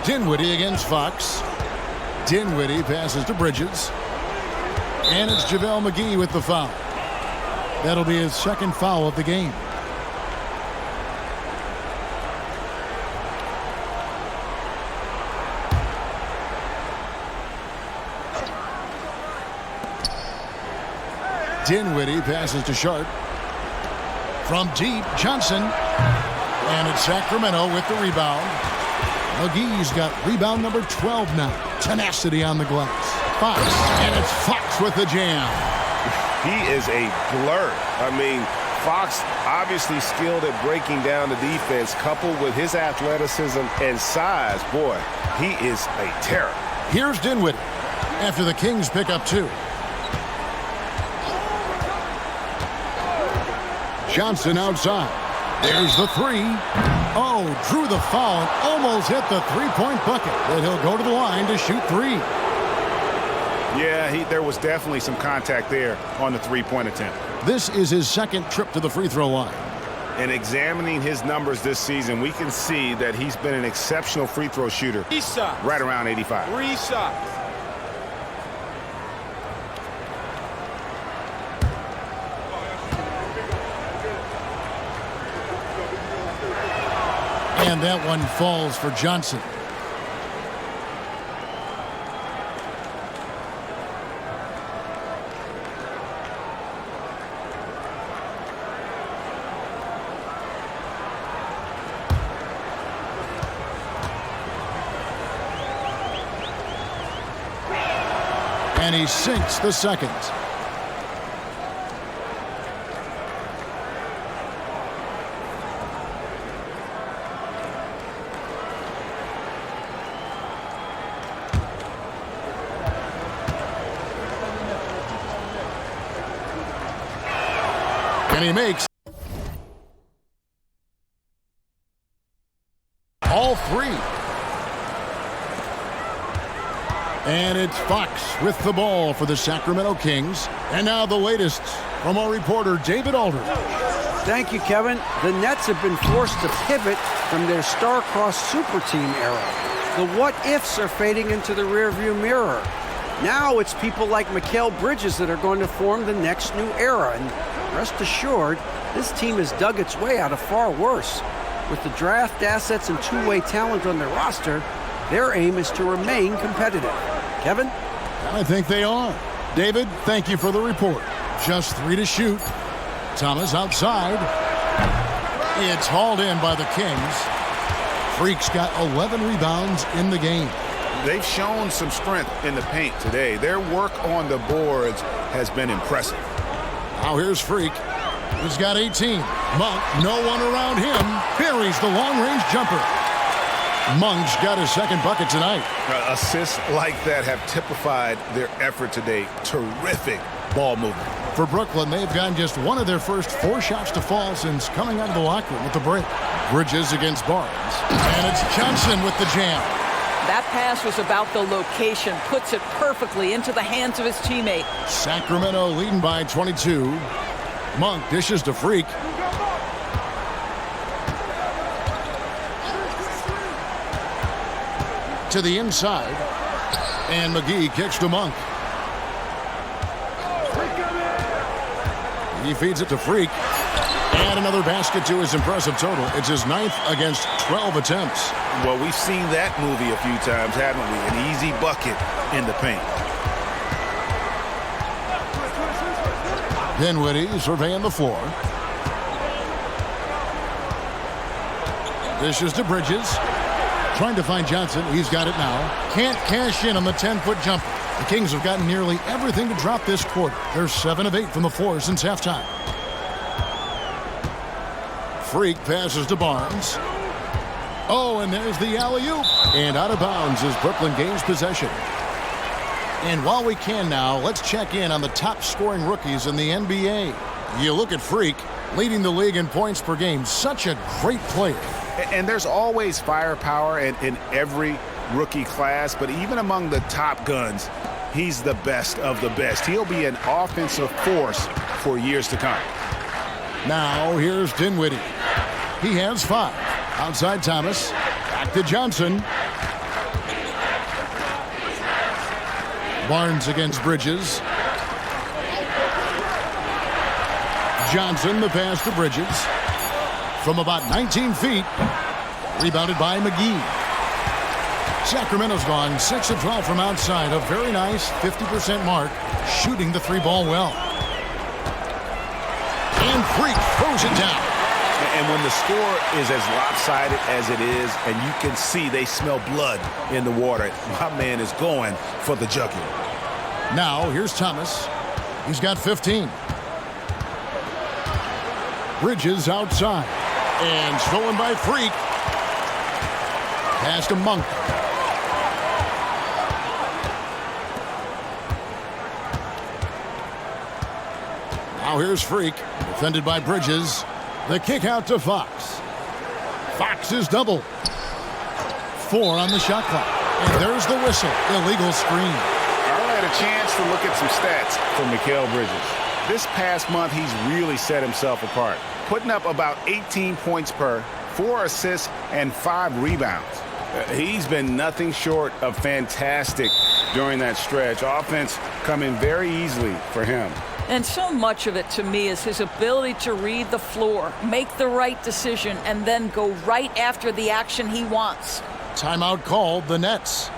Dinwiddie against Fox. Dinwiddie passes to Bridges. And it's JaVale McGee with the foul. That'll be his 2nd foul of the game. Dinwiddie passes to Sharp. From deep, Johnson. And it's Sacramento with the rebound. McGee's got rebound number 12 now. Tenacity on the glass. Fox. And it's Fox with the jam. He is a blur. I mean, Fox obviously skilled at breaking down the defense, coupled with his athleticism and size. Boy, he is a terror. Here's Dinwiddie after the Kings pick up 2. Johnson outside. There's the 3. Oh, drew the foul and almost hit the 3-point bucket. But he'll go to the line to shoot 3. Yeah, there was definitely some contact there on the 3-point attempt. This is his 2nd trip to the free throw line. And examining his numbers this season, we can see that he's been an exceptional free throw shooter. 3 shots. Right around 85. 3 shots. And that one falls for Johnson. And he sinks the 2nd. And he makes all 3. And it's Fox with the ball for the Sacramento Kings. And now the latest from our reporter, David Aldridge. Thank you, Kevin. The Nets have been forced to pivot from their star-crossed super team era. The what-ifs are fading into the rearview mirror. Now it's people like Mikal Bridges that are going to form the next new era. And rest assured, this team has dug its way out of far worse. With the draft assets and two-way talent on their roster, their aim is to remain competitive. Kevin? I think they are. David, thank you for the report. Just 3 to shoot. Thomas outside. It's hauled in by the Kings. Freak's got 11 rebounds in the game. They've shown some strength in the paint today. Their work on the boards has been impressive. Now here's Freak. He's got 18. Monk, no one around him, buries the long-range jumper. Monk's got his second bucket tonight. Assists like that have typified their effort today. Terrific ball movement. For Brooklyn, they've gotten just one of their first 4 shots to fall since coming out of the locker room with the break. Bridges against Barnes. And it's Johnson with the jam. That pass was about the location, puts it perfectly into the hands of his teammate. Sacramento leading by 22. Monk dishes to Freak. To the inside. And McGee kicks to Monk. He feeds it to Freak. And another basket to his impressive total. It's his 9th against 12 attempts. Well, we've seen that movie a few times, haven't we? An easy bucket in the paint. Dinwiddie surveying the floor. Dishes to Bridges. Trying to find Johnson. He's got it now. Can't cash in on the 10-foot jumper. The Kings have gotten nearly everything to drop this quarter. They're 7 of 8 from the floor since halftime. Freak passes to Barnes. Oh, and there's the alley-oop. And out of bounds as Brooklyn gains possession. And while we can now, let's check in on the top scoring rookies in the NBA. You look at Freak, leading the league in points per game. Such a great player. And there's always firepower in every rookie class, but even among the top guns, he's the best of the best. He'll be an offensive force for years to come. Now here's Dinwiddie. He has 5. Outside Thomas. Back to Johnson. Barnes against Bridges. Johnson, the pass to Bridges. From about 19 feet. Rebounded by McGee. Sacramento's gone 6 of 12 from outside. A very nice 50% mark. Shooting the 3-ball well. And Freak throws it down. And when the score is as lopsided as it is, and you can see they smell blood in the water, my man is going for the jugular. Now, here's Thomas. He's got 15. Bridges outside. And stolen by Freak. Pass to Monk. Now here's Freak. Defended by Bridges. The kick out to Fox. Fox is double. 4 on the shot clock. And there's the whistle. Illegal screen. All right, a chance to look at some stats for Mikal Bridges. This past month, he's really set himself apart, putting up about 18 points per, 4 assists, and 5 rebounds. He's been nothing short of fantastic during that stretch. Offense coming very easily for him. And so much of it, to me, is his ability to read the floor, make the right decision, and then go right after the action he wants. Timeout called, the Nets.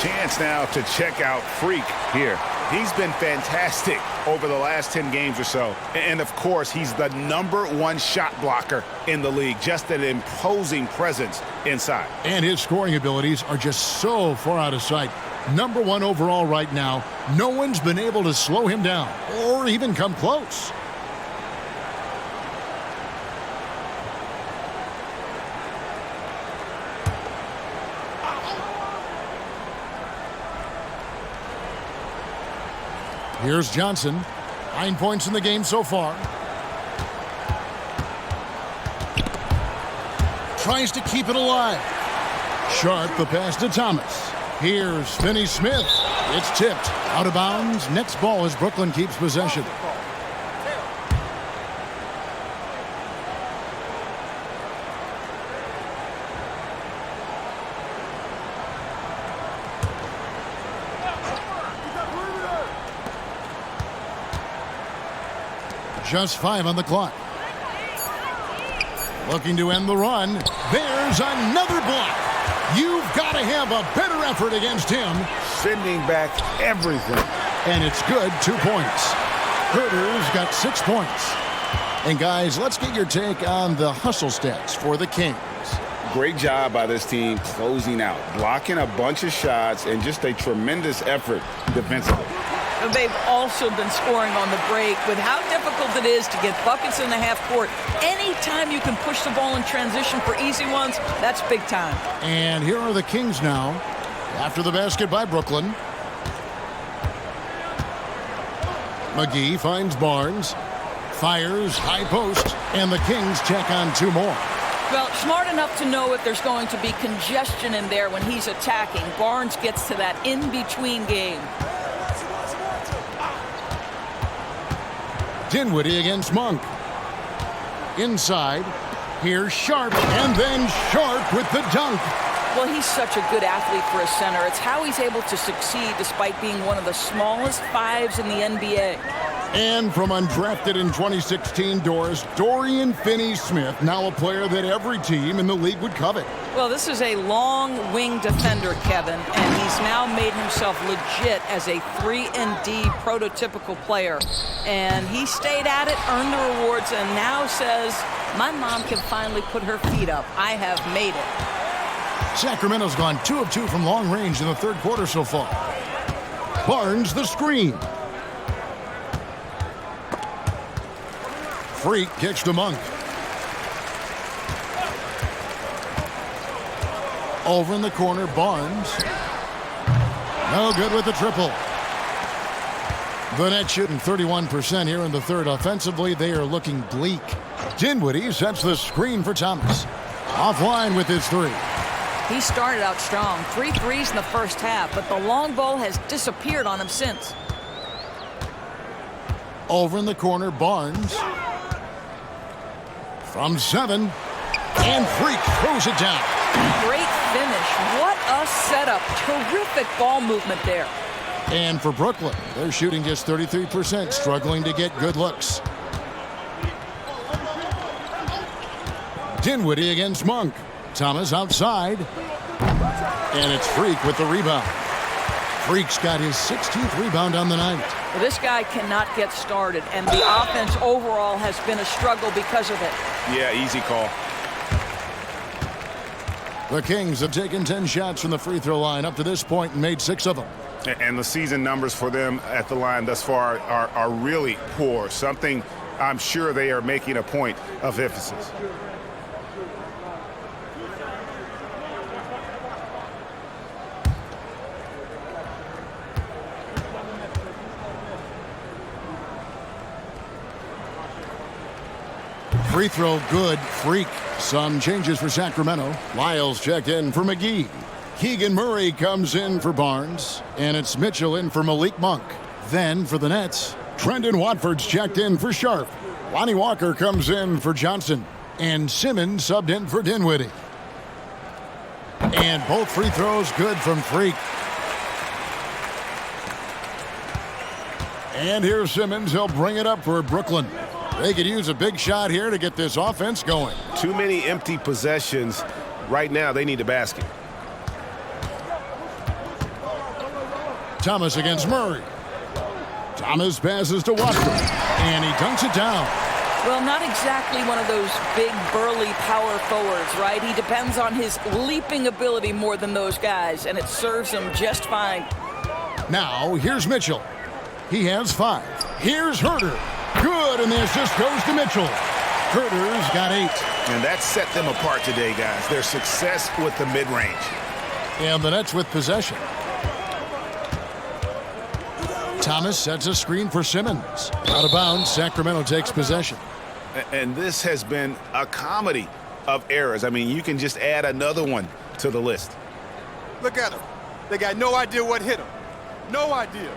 Chance now to check out Freak here. He's been fantastic over the last 10 games or so. And, of course, he's the #1 shot blocker in the league. Just an imposing presence inside. And his scoring abilities are just so far out of sight. #1 overall right now. No one's been able to slow him down or even come close. Here's Johnson. 9 points in the game so far. tries to keep it alive. Sharp the pass to Thomas. Here's Finney-Smith. It's tipped. Out of bounds. Next ball as Brooklyn keeps possession. Just 5 on the clock. Looking to end the run. There's another block. You've got to have a better effort against him. Sending back everything. And it's good. 2 points. Herter's got 6 points. And guys, let's get your take on the hustle stats for the Kings. Great job by this team closing out, blocking a bunch of shots, and just a tremendous effort defensively. They've also been scoring on the break. With how difficult it is to get buckets in the half court, anytime you can push the ball in transition for easy ones, that's big time. And here are the Kings now after the basket by Brooklyn. McGee finds Barnes, fires high post, and the Kings check on 2 more. Well, smart enough to know if there's going to be congestion in there when he's attacking. Barnes gets to that in-between game. Dinwiddie against Monk. Inside. Here's Sharp, and then Sharp with the dunk. Well, he's such a good athlete for a center. It's how he's able to succeed despite being one of the smallest 5s in the NBA. And from undrafted in 2016, Doris, Dorian Finney-Smith, now a player that every team in the league would covet. Well, this is a long wing defender, Kevin, and he's now made himself legit as a 3-and-D prototypical player. And he stayed at it, earned the rewards, and now says, my mom can finally put her feet up. I have made it. Sacramento's gone 2 of 2 from long range in the third quarter so far. Barnes the screen. Freak kicks to Monk. Over in the corner, Barnes. No good with the triple. The Nets shooting 31% here in the third. Offensively, they are looking bleak. Dinwiddie sets the screen for Thomas. Offline with his 3. He started out strong. 3 threes in the first half, but the long ball has disappeared on him since. Over in the corner, Barnes. From 7, and Freak throws it down. Great finish. What a setup. Terrific ball movement there. And for Brooklyn, they're shooting just 33%, struggling to get good looks. Dinwiddie against Monk. Thomas outside. And it's Freak with the rebound. Freak's got his 16th rebound on the night. Well, this guy cannot get started, and the offense overall has been a struggle because of it. Yeah, easy call. The Kings have taken 10 shots from the free throw line up to this point and made 6 of them. And the season numbers for them at the line thus far are really poor. Something I'm sure they are making a point of emphasis. Free throw good. Freak. Some changes for Sacramento. Lyles checked in for McGee. Keegan Murray comes in for Barnes. And it's Mitchell in for Malik Monk. Then for the Nets, Trendon Watford's checked in for Sharp. Lonnie Walker comes in for Johnson. And Simmons subbed in for Dinwiddie. And both free throws good from Freak. And here's Simmons. He'll bring it up for Brooklyn. They could use a big shot here to get this offense going. Too many empty possessions. Right now, they need a basket. Thomas against Murray. Thomas passes to Watford, and he dunks it down. Well, not exactly one of those big, burly power forwards, right? He depends on his leaping ability more than those guys, and it serves him just fine. Now, here's Mitchell. He has 5. Here's Herter. Good, and the assist goes to Mitchell. Herter's got 8. And that set them apart today, guys. Their success with the mid-range. And the Nets with possession. Thomas sets a screen for Simmons. Out of bounds, Sacramento takes possession. And this has been a comedy. of errors. I mean, you can just add another one to the list. Look at them. They got no idea what hit them. No idea.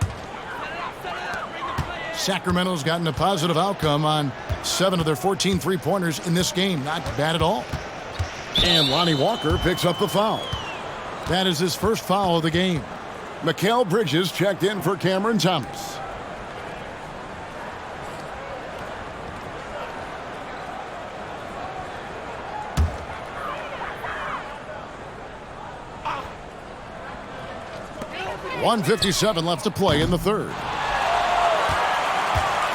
Sacramento's gotten a positive outcome on 7 of their 14 three-pointers in this game. Not bad at all. And Lonnie Walker picks up the foul. That is his first foul of the game. Mikal Bridges checked in for Cameron Thomas. .157 left to play in the third.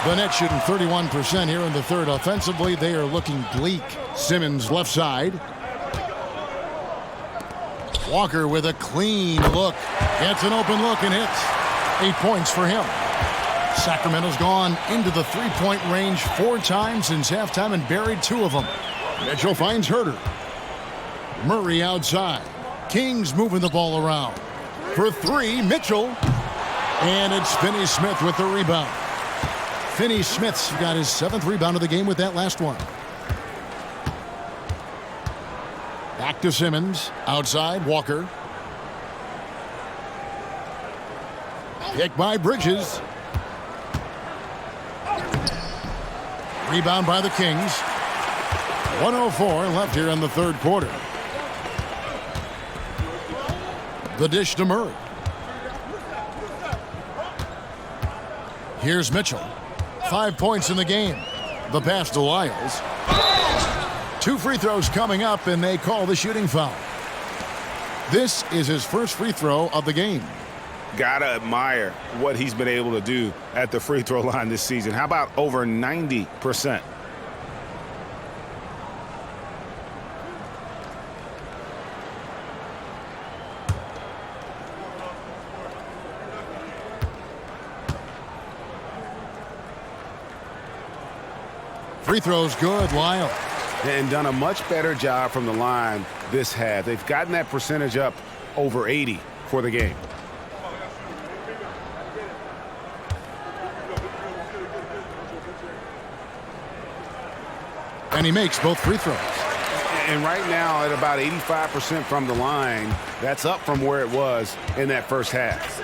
The Nets shooting 31% here in the third. Offensively, they are looking bleak. Simmons left side. Walker with a clean look. Gets an open look and hits. 8 points for him. Sacramento's gone into the three-point range 4 times since halftime and buried 2 of them. Mitchell finds Herter. Murray outside. Kings moving the ball around. For 3, Mitchell. And it's Finney-Smith with the rebound. Finney-Smith's got his 7th rebound of the game with that last one. Back to Simmons. Outside, Walker. Picked by Bridges. Rebound by the Kings. 1:04 left here in the third quarter. The dish to Murray. Here's Mitchell. 5 points in the game. The pass to Lyles. 2 free throws coming up, and they call the shooting foul. This is his first free throw of the game. Gotta admire what he's been able to do at the free throw line this season. How about over 90%? Free throws good, Lyle. And done a much better job from the line this half. They've gotten that percentage up over 80 for the game. And he makes both free throws. And right now at about 85% from the line, that's up from where it was in that first half.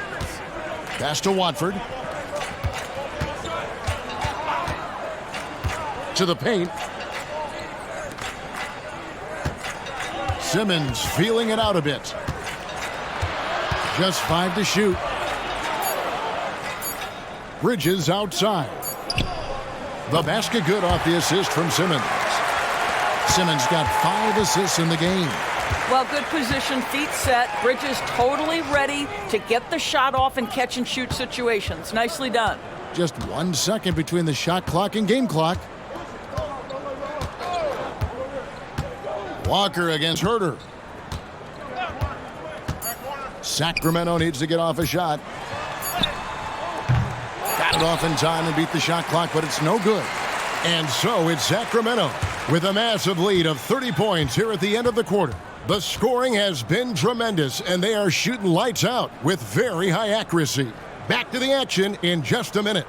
Pass to Watford. To the paint. Simmons feeling it out a bit. Just 5 to shoot. Bridges outside. The basket good off the assist from Simmons. Simmons got 5 assists in the game. Well, good position, feet set. Bridges totally ready to get the shot off in catch and shoot situations. Nicely done. Just 1 second between the shot clock and game clock. Walker against Herter. Sacramento needs to get off a shot. Got it off in time and beat the shot clock, but it's no good. And so it's Sacramento with a massive lead of 30 points here at the end of the quarter. The scoring has been tremendous, and they are shooting lights out with very high accuracy. Back to the action in just a minute.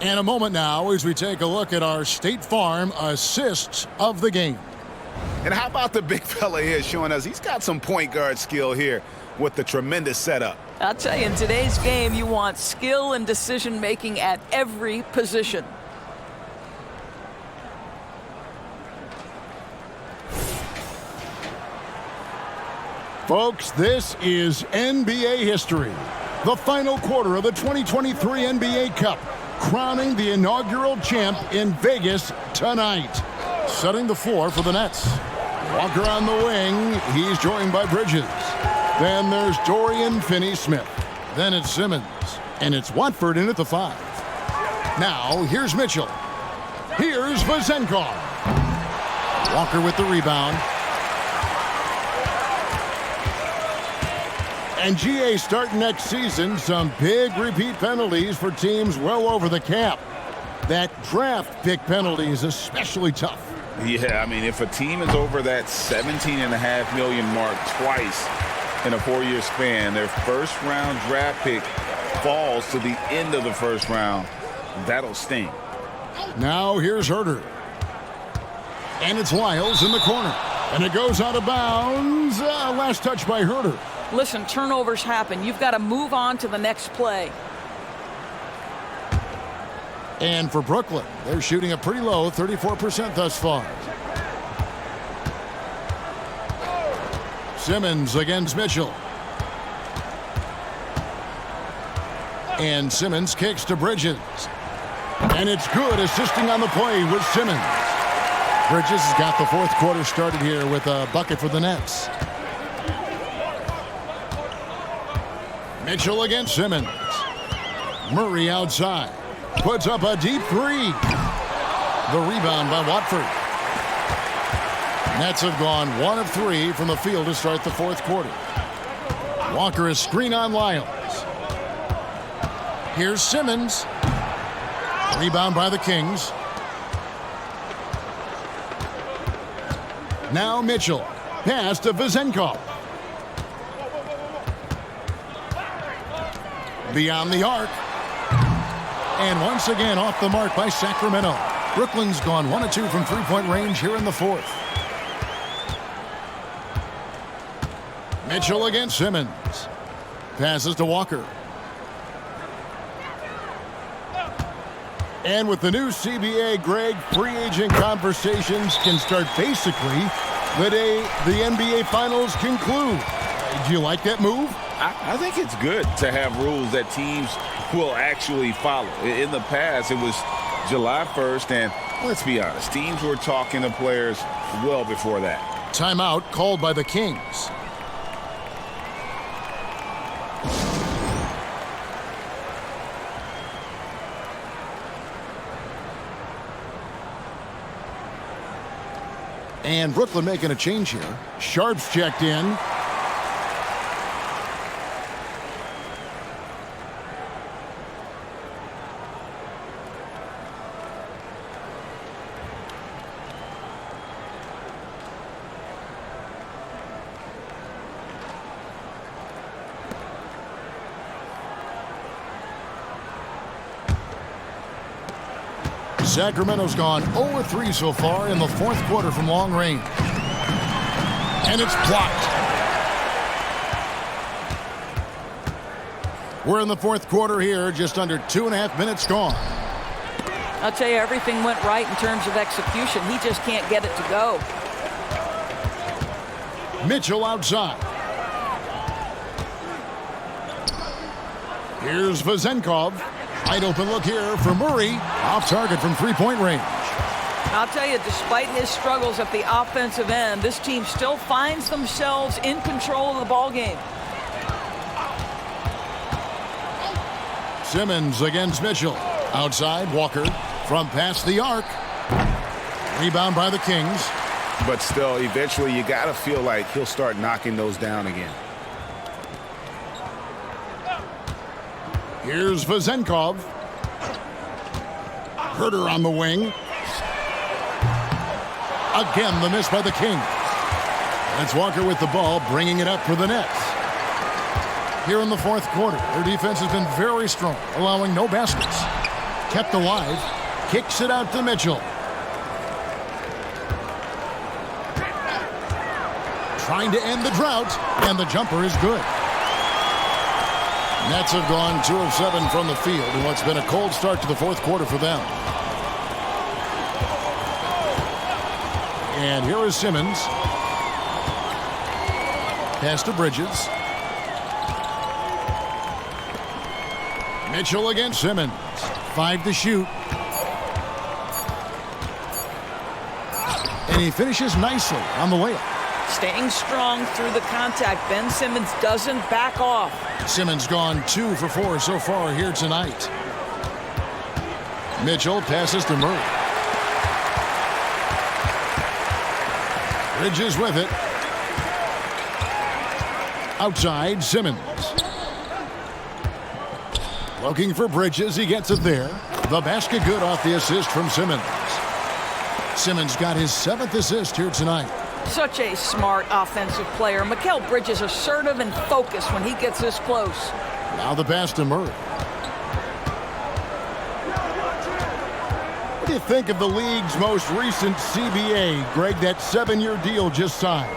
And a moment now as we take a look at our State Farm assists of the game. And how about the big fella here showing us he's got some point guard skill here with the tremendous setup. I'll tell you, in today's game, you want skill and decision-making at every position. Folks, this is NBA history. The final quarter of the 2023 NBA Cup, crowning the inaugural champ in Vegas tonight. Setting the floor for the Nets. Walker on the wing. He's joined by Bridges. Then there's Dorian Finney-Smith. Then it's Simmons. And it's Watford in at the 5. Now, here's Mitchell. Here's Vezenkov. Walker with the rebound. And GA starting next season, some big repeat penalties for teams well over the cap. That draft pick penalty is especially tough. Yeah, I mean, if a team is over that $17.5 million mark twice in a 4-year span, their first-round draft pick falls to the end of the first round, that'll sting. Now here's Herter. And it's Lyles in the corner. And it goes out of bounds. Last touch by Herter. Listen, turnovers happen. You've got to move on to the next play. And for Brooklyn, they're shooting a pretty low 34% thus far. Simmons against Mitchell. And Simmons kicks to Bridges. And it's good, assisting on the play with Simmons. Bridges has got the fourth quarter started here with a bucket for the Nets. Mitchell against Simmons. Murray outside. Puts up a deep three. The rebound by Watford. Nets have gone 1 of 3 from the field to start the fourth quarter. Walker is screen on Lyles. Here's Simmons. Rebound by the Kings. Now Mitchell. Pass to Vezenkov. Beyond the arc. And once again off the mark by Sacramento. Brooklyn's gone 1 of 2 from three-point range here in the fourth. Mitchell against Simmons. Passes to Walker. And with the new CBA, Greg, free agent conversations can start basically the day the NBA Finals conclude. Do you like that move? I think it's good to have rules that teams will actually follow. In the past, it was July 1st, and let's be honest, teams were talking to players well before that. Timeout called by the Kings. And Brooklyn making a change here. Sharp's checked in. Sacramento's gone 0-3 so far in the fourth quarter from long range. And it's blocked. We're in the fourth quarter here, just under 2.5 minutes gone. I'll tell you, everything went right in terms of execution. He just can't get it to go. Mitchell outside. Here's Vezenkov. Wide open look here for Murray. Off target from three-point range. I'll tell you, despite his struggles at the offensive end, this team still finds themselves in control of the ball game. Simmons against Mitchell. Outside, Walker from past the arc. Rebound by the Kings. But still, eventually you got to feel like he'll start knocking those down again. Here's Vezenkov. Herter on the wing. Again, the miss by the Kings. That's Walker with the ball, bringing it up for the Nets. Here in the fourth quarter, their defense has been very strong, allowing no baskets. Kept alive. Kicks it out to Mitchell. Trying to end the drought, and the jumper is good. Nets have gone 2 of 7 from the field in what's been a cold start to the fourth quarter for them. And here is Simmons. Pass to Bridges. Mitchell against Simmons. 5 to shoot. And he finishes nicely on the layup. Staying strong through the contact. Ben Simmons doesn't back off. Simmons gone 2 for 4 so far here tonight. Mitchell passes to Murray. Bridges with it. Outside, Simmons. Looking for Bridges. He gets it there. The basket good off the assist from Simmons. Simmons got his 7th assist here tonight. Such a smart offensive player. Mikal Bridges assertive and focused when he gets this close. Now the pass to Murray. What do you think of the league's most recent CBA, Greg? That 7-year deal just signed.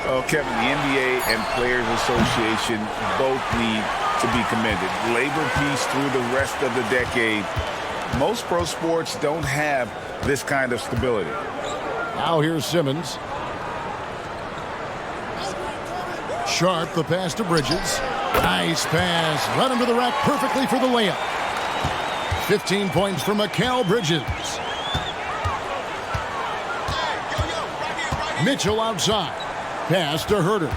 Oh, Kevin, the NBA and Players Association both need to be commended. Labor peace through the rest of the decade. Most pro sports don't have this kind of stability. Now here's Simmons. Sharp, the pass to Bridges. Nice pass. Led him to the rack perfectly for the layup. 15 points for Mikal Bridges. Mitchell outside. Pass to Herter.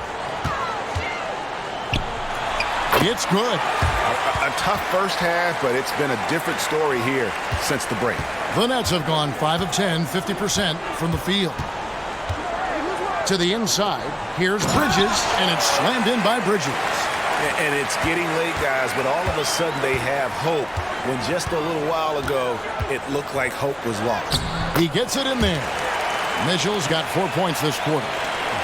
It's good. A tough first half, but it's been a different story here since the break. The Nets have gone 5 of 10, 50% from the field. To the inside, here's Bridges, and it's slammed in by Bridges. And it's getting late, guys, but all of a sudden they have hope when just a little while ago it looked like hope was lost. He gets it in there. Mitchell's got 4 points this quarter.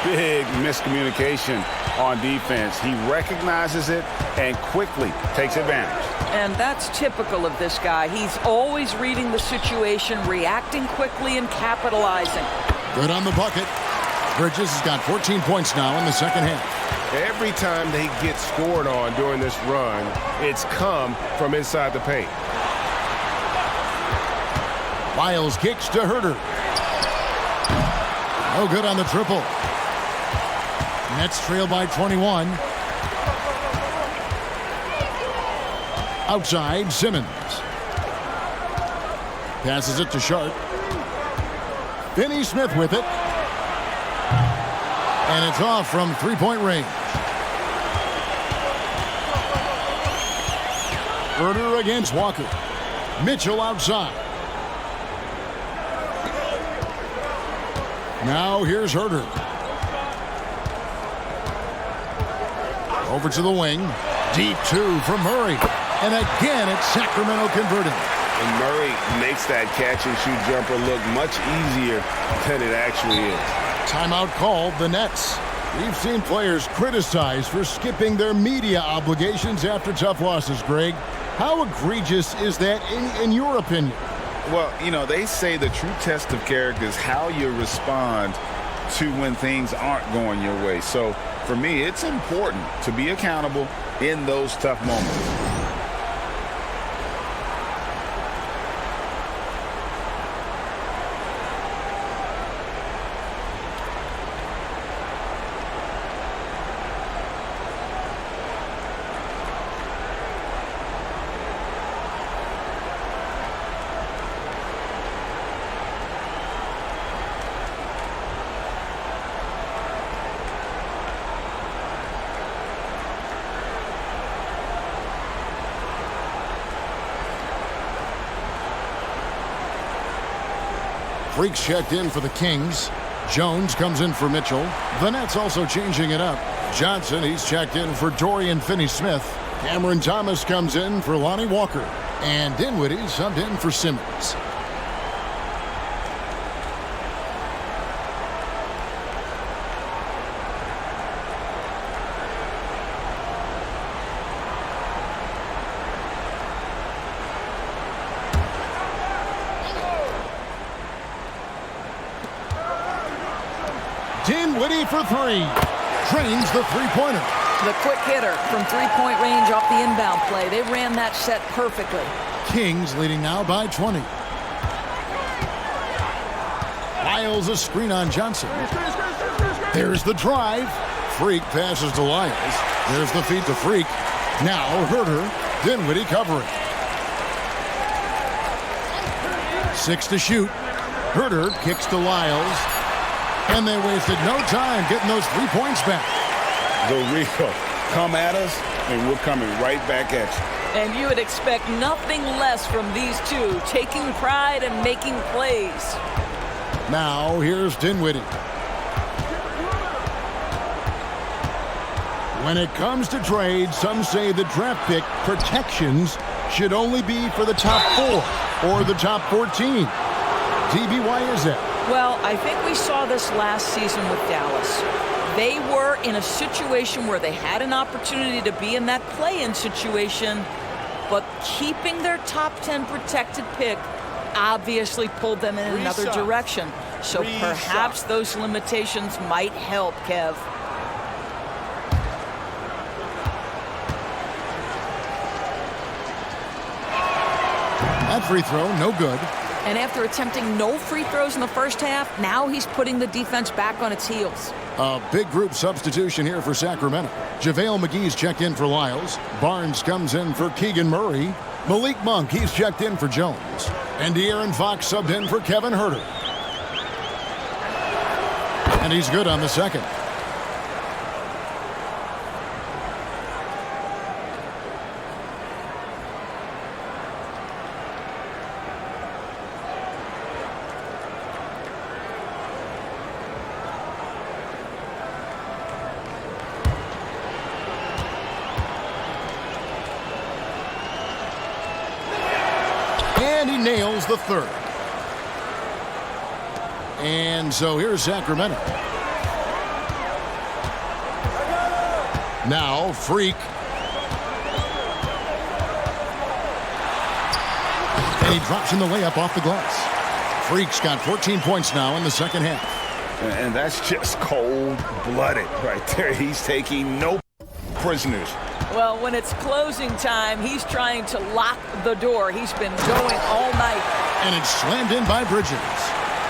Big miscommunication on defense. He recognizes it and quickly takes advantage. And that's typical of this guy. He's always reading the situation, reacting quickly, and capitalizing. Good on the bucket. Bridges has got 14 points now in the second half. Every time they get scored on during this run, it's come from inside the paint. Lyles kicks to Herter. No good on the triple. Nets trail by 21. Outside, Simmons. Passes it to Sharp. Finney Smith with it. And it's off from three-point range. Herter against Walker. Mitchell outside. Now here's Herter. Over to the wing. Deep two from Murray. And again, it's Sacramento converting. And Murray makes that catch-and-shoot jumper look much easier than it actually is. Timeout called the Nets. We've seen players criticized for skipping their media obligations after tough losses, Greg. How egregious is that in your opinion? Well, you know, they say the true test of character is how you respond to when things aren't going your way. So, for me, it's important to be accountable in those tough moments. Freaks checked in for the Kings. Jones comes in for Mitchell. The Nets also changing it up. Johnson, he's checked in for Dorian Finney-Smith. Cameron Thomas comes in for Lonnie Walker. And Dinwiddie subbed in for Simmons. Dinwiddie for three. Drains the three-pointer. The quick hitter from three-point range off the inbound play. They ran that set perfectly. Kings leading now by 20. Lyles a screen on Johnson. There's the drive. Freak passes to Lyles. There's the feed to Freak. Now Herter. Dinwiddie covering. 6 to shoot. Herter kicks to Lyles. And they wasted no time getting those 3 points back. The real come at us, and we're coming right back at you. And you would expect nothing less from these two, taking pride and making plays. Now here's Dinwiddie. When it comes to trades, some say the draft pick protections should only be for the top 4 or the top 14. DB, why is that? Well, I think we saw this last season with Dallas. They were in a situation where they had an opportunity to be in that play-in situation, but keeping their top 10 protected pick obviously pulled them in another direction. So perhaps those limitations might help, Kev. That free throw, no good. And after attempting no free throws in the first half, now he's putting the defense back on its heels. A big group substitution here for Sacramento. JaVale McGee's checked in for Lyles. Barnes comes in for Keegan Murray. Malik Monk, he's checked in for Jones. And De'Aaron Fox subbed in for Kevin Huerter. And he's good on the second. And he nails the third. And so here's Sacramento. Now Freak. And he drops in the layup off the glass. Freak's got 14 points now in the second half. And that's just cold-blooded right there. He's taking no prisoners. Well, when it's closing time, he's trying to lock the door. He's been going all night. And it's slammed in by Bridges.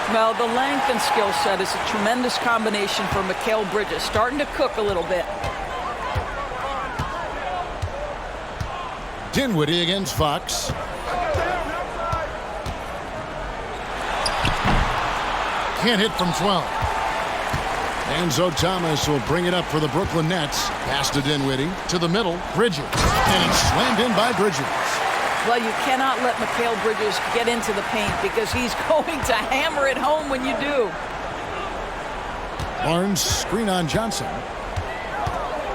Well, the length and skill set is a tremendous combination for Mikal Bridges. Starting to cook a little bit. Dinwiddie against Fox. Can't hit from 12. Enzo Thomas will bring it up for the Brooklyn Nets. Pass to Dinwiddie. To the middle. Bridges. And it's slammed in by Bridges. Well, you cannot let Mikal Bridges get into the paint because he's going to hammer it home when you do. Barnes screen on Johnson.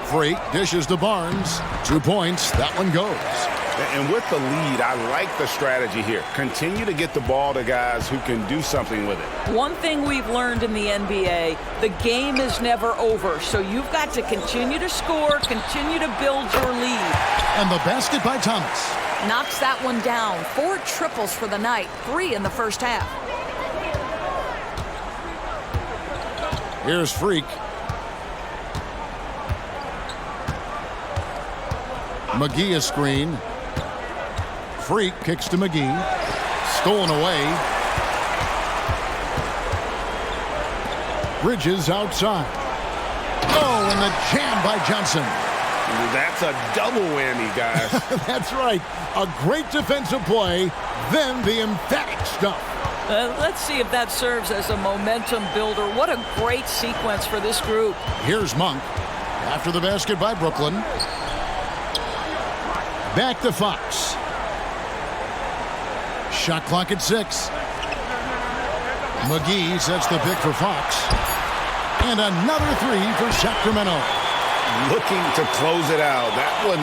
Freak dishes to Barnes. 2 points. That one goes. And with the lead, I like the strategy here. Continue to get the ball to guys who can do something with it. One thing we've learned in the NBA, the game is never over. So you've got to continue to score, continue to build your lead. And the basket by Thomas. Knocks that one down. 4 triples for the night, 3 in the first half. Here's Freak. McGee a screen. Freak kicks to McGee. Stolen away. Bridges outside. Oh, and the jam by Johnson. That's a double whammy, guys. That's right. A great defensive play, then the emphatic stuff. Let's see if that serves as a momentum builder. What a great sequence for this group. Here's Monk. After the basket by Brooklyn. Back to Fox. Shot clock at 6. McGee sets the pick for Fox. And another 3 for Sacramento. Looking to close it out. That one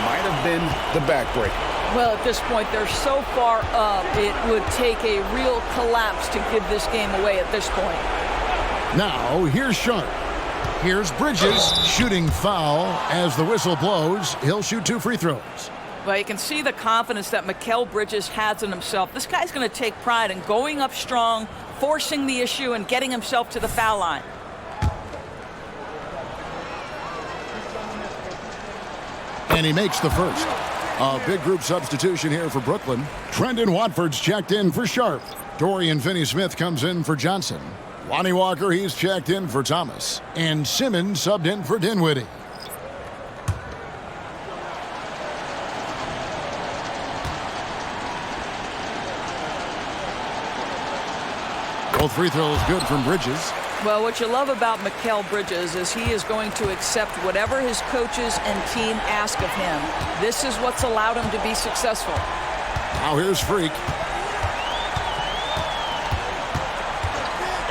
might have been the backbreaker. Well, at this point, they're so far up, it would take a real collapse to give this game away at this point. Now, here's Sharp. Here's Bridges shooting foul as the whistle blows. He'll shoot 2 free throws. Well, you can see the confidence that Mikal Bridges has in himself. This guy's going to take pride in going up strong, forcing the issue, and getting himself to the foul line. And he makes the first. A big group substitution here for Brooklyn. Trendon Watford's checked in for Sharp. Dorian Finney-Smith comes in for Johnson. Lonnie Walker, he's checked in for Thomas. And Simmons subbed in for Dinwiddie. Both free throws good from Bridges. Well, what you love about Mikal Bridges is he is going to accept whatever his coaches and team ask of him. This is what's allowed him to be successful. Now here's Freak.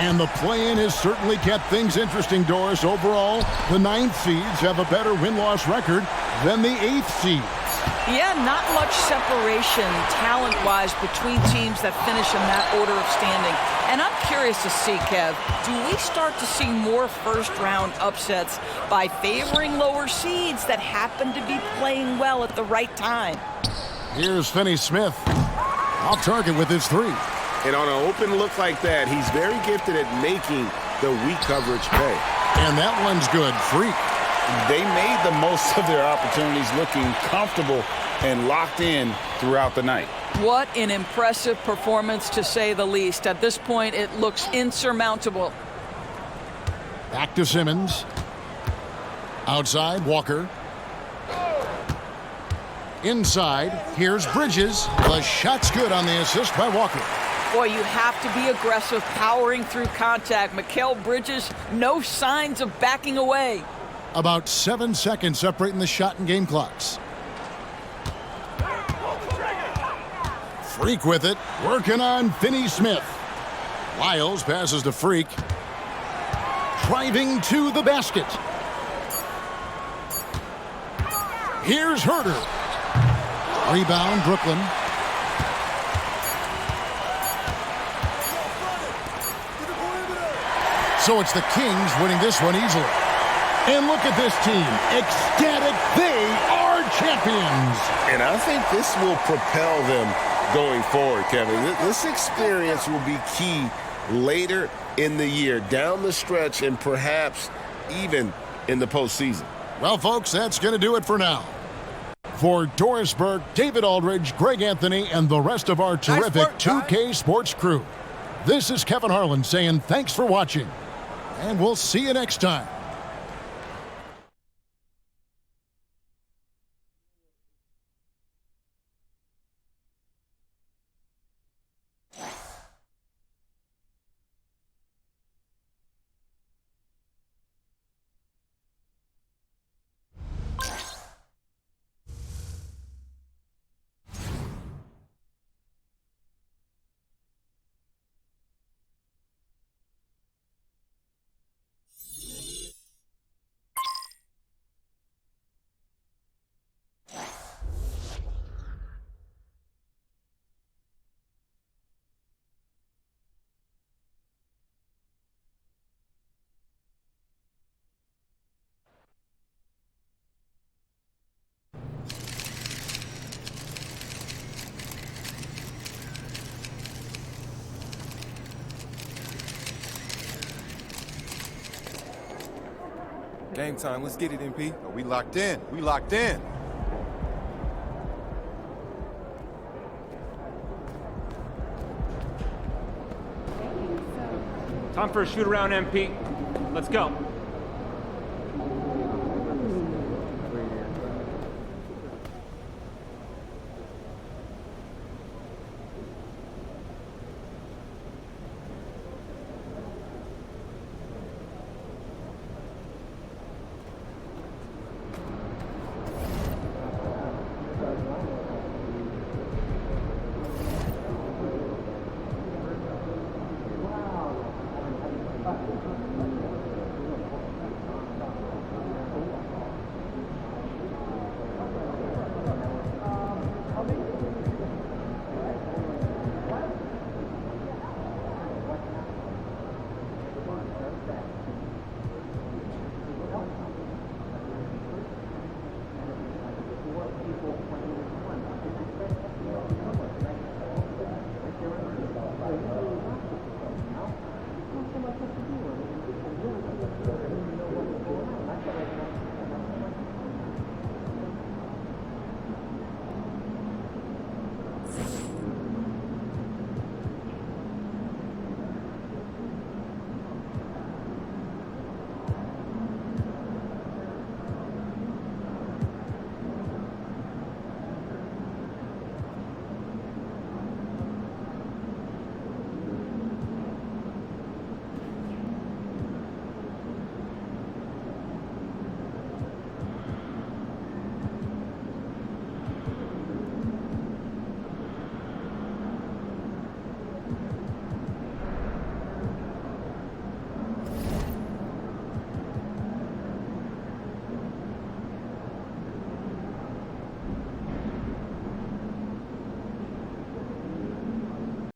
And the play-in has certainly kept things interesting, Doris. Overall, the 9th seeds have a better win-loss record than the 8th seeds. Yeah, not much separation talent-wise between teams that finish in that order of standing. And I'm curious to see, Kev, do we start to see more first-round upsets by favoring lower seeds that happen to be playing well at the right time? Here's Finney Smith. Off target with his 3. And on an open look like that, he's very gifted at making the weak coverage pay. And that one's good. Freak. They made the most of their opportunities, looking comfortable and locked in throughout the night. What an impressive performance, to say the least. At this point, it looks insurmountable. Back to Simmons. Outside, Walker. Inside, here's Bridges. The shot's good on the assist by Walker. Boy, you have to be aggressive, powering through contact. Mikal Bridges, no signs of backing away. About 7 seconds separating the shot and game clocks. Freak with it, working on Finney Smith. Lyles passes to Freak. Driving to the basket. Here's Herter. Rebound, Brooklyn. So it's the Kings winning this one easily. And look at this team. Ecstatic. They are champions. And I think this will propel them going forward, Kevin. This experience will be key later in the year, down the stretch, and perhaps even in the postseason. Well, folks, that's going to do it for now. For Doris Burke, David Aldridge, Greg Anthony, and the rest of our terrific 2K Sports crew, this is Kevin Harlan saying thanks for watching, and we'll see you next time. Game time. Let's get it, MP. Oh, we locked in. We locked in. Time for a shoot around, MP. Let's go.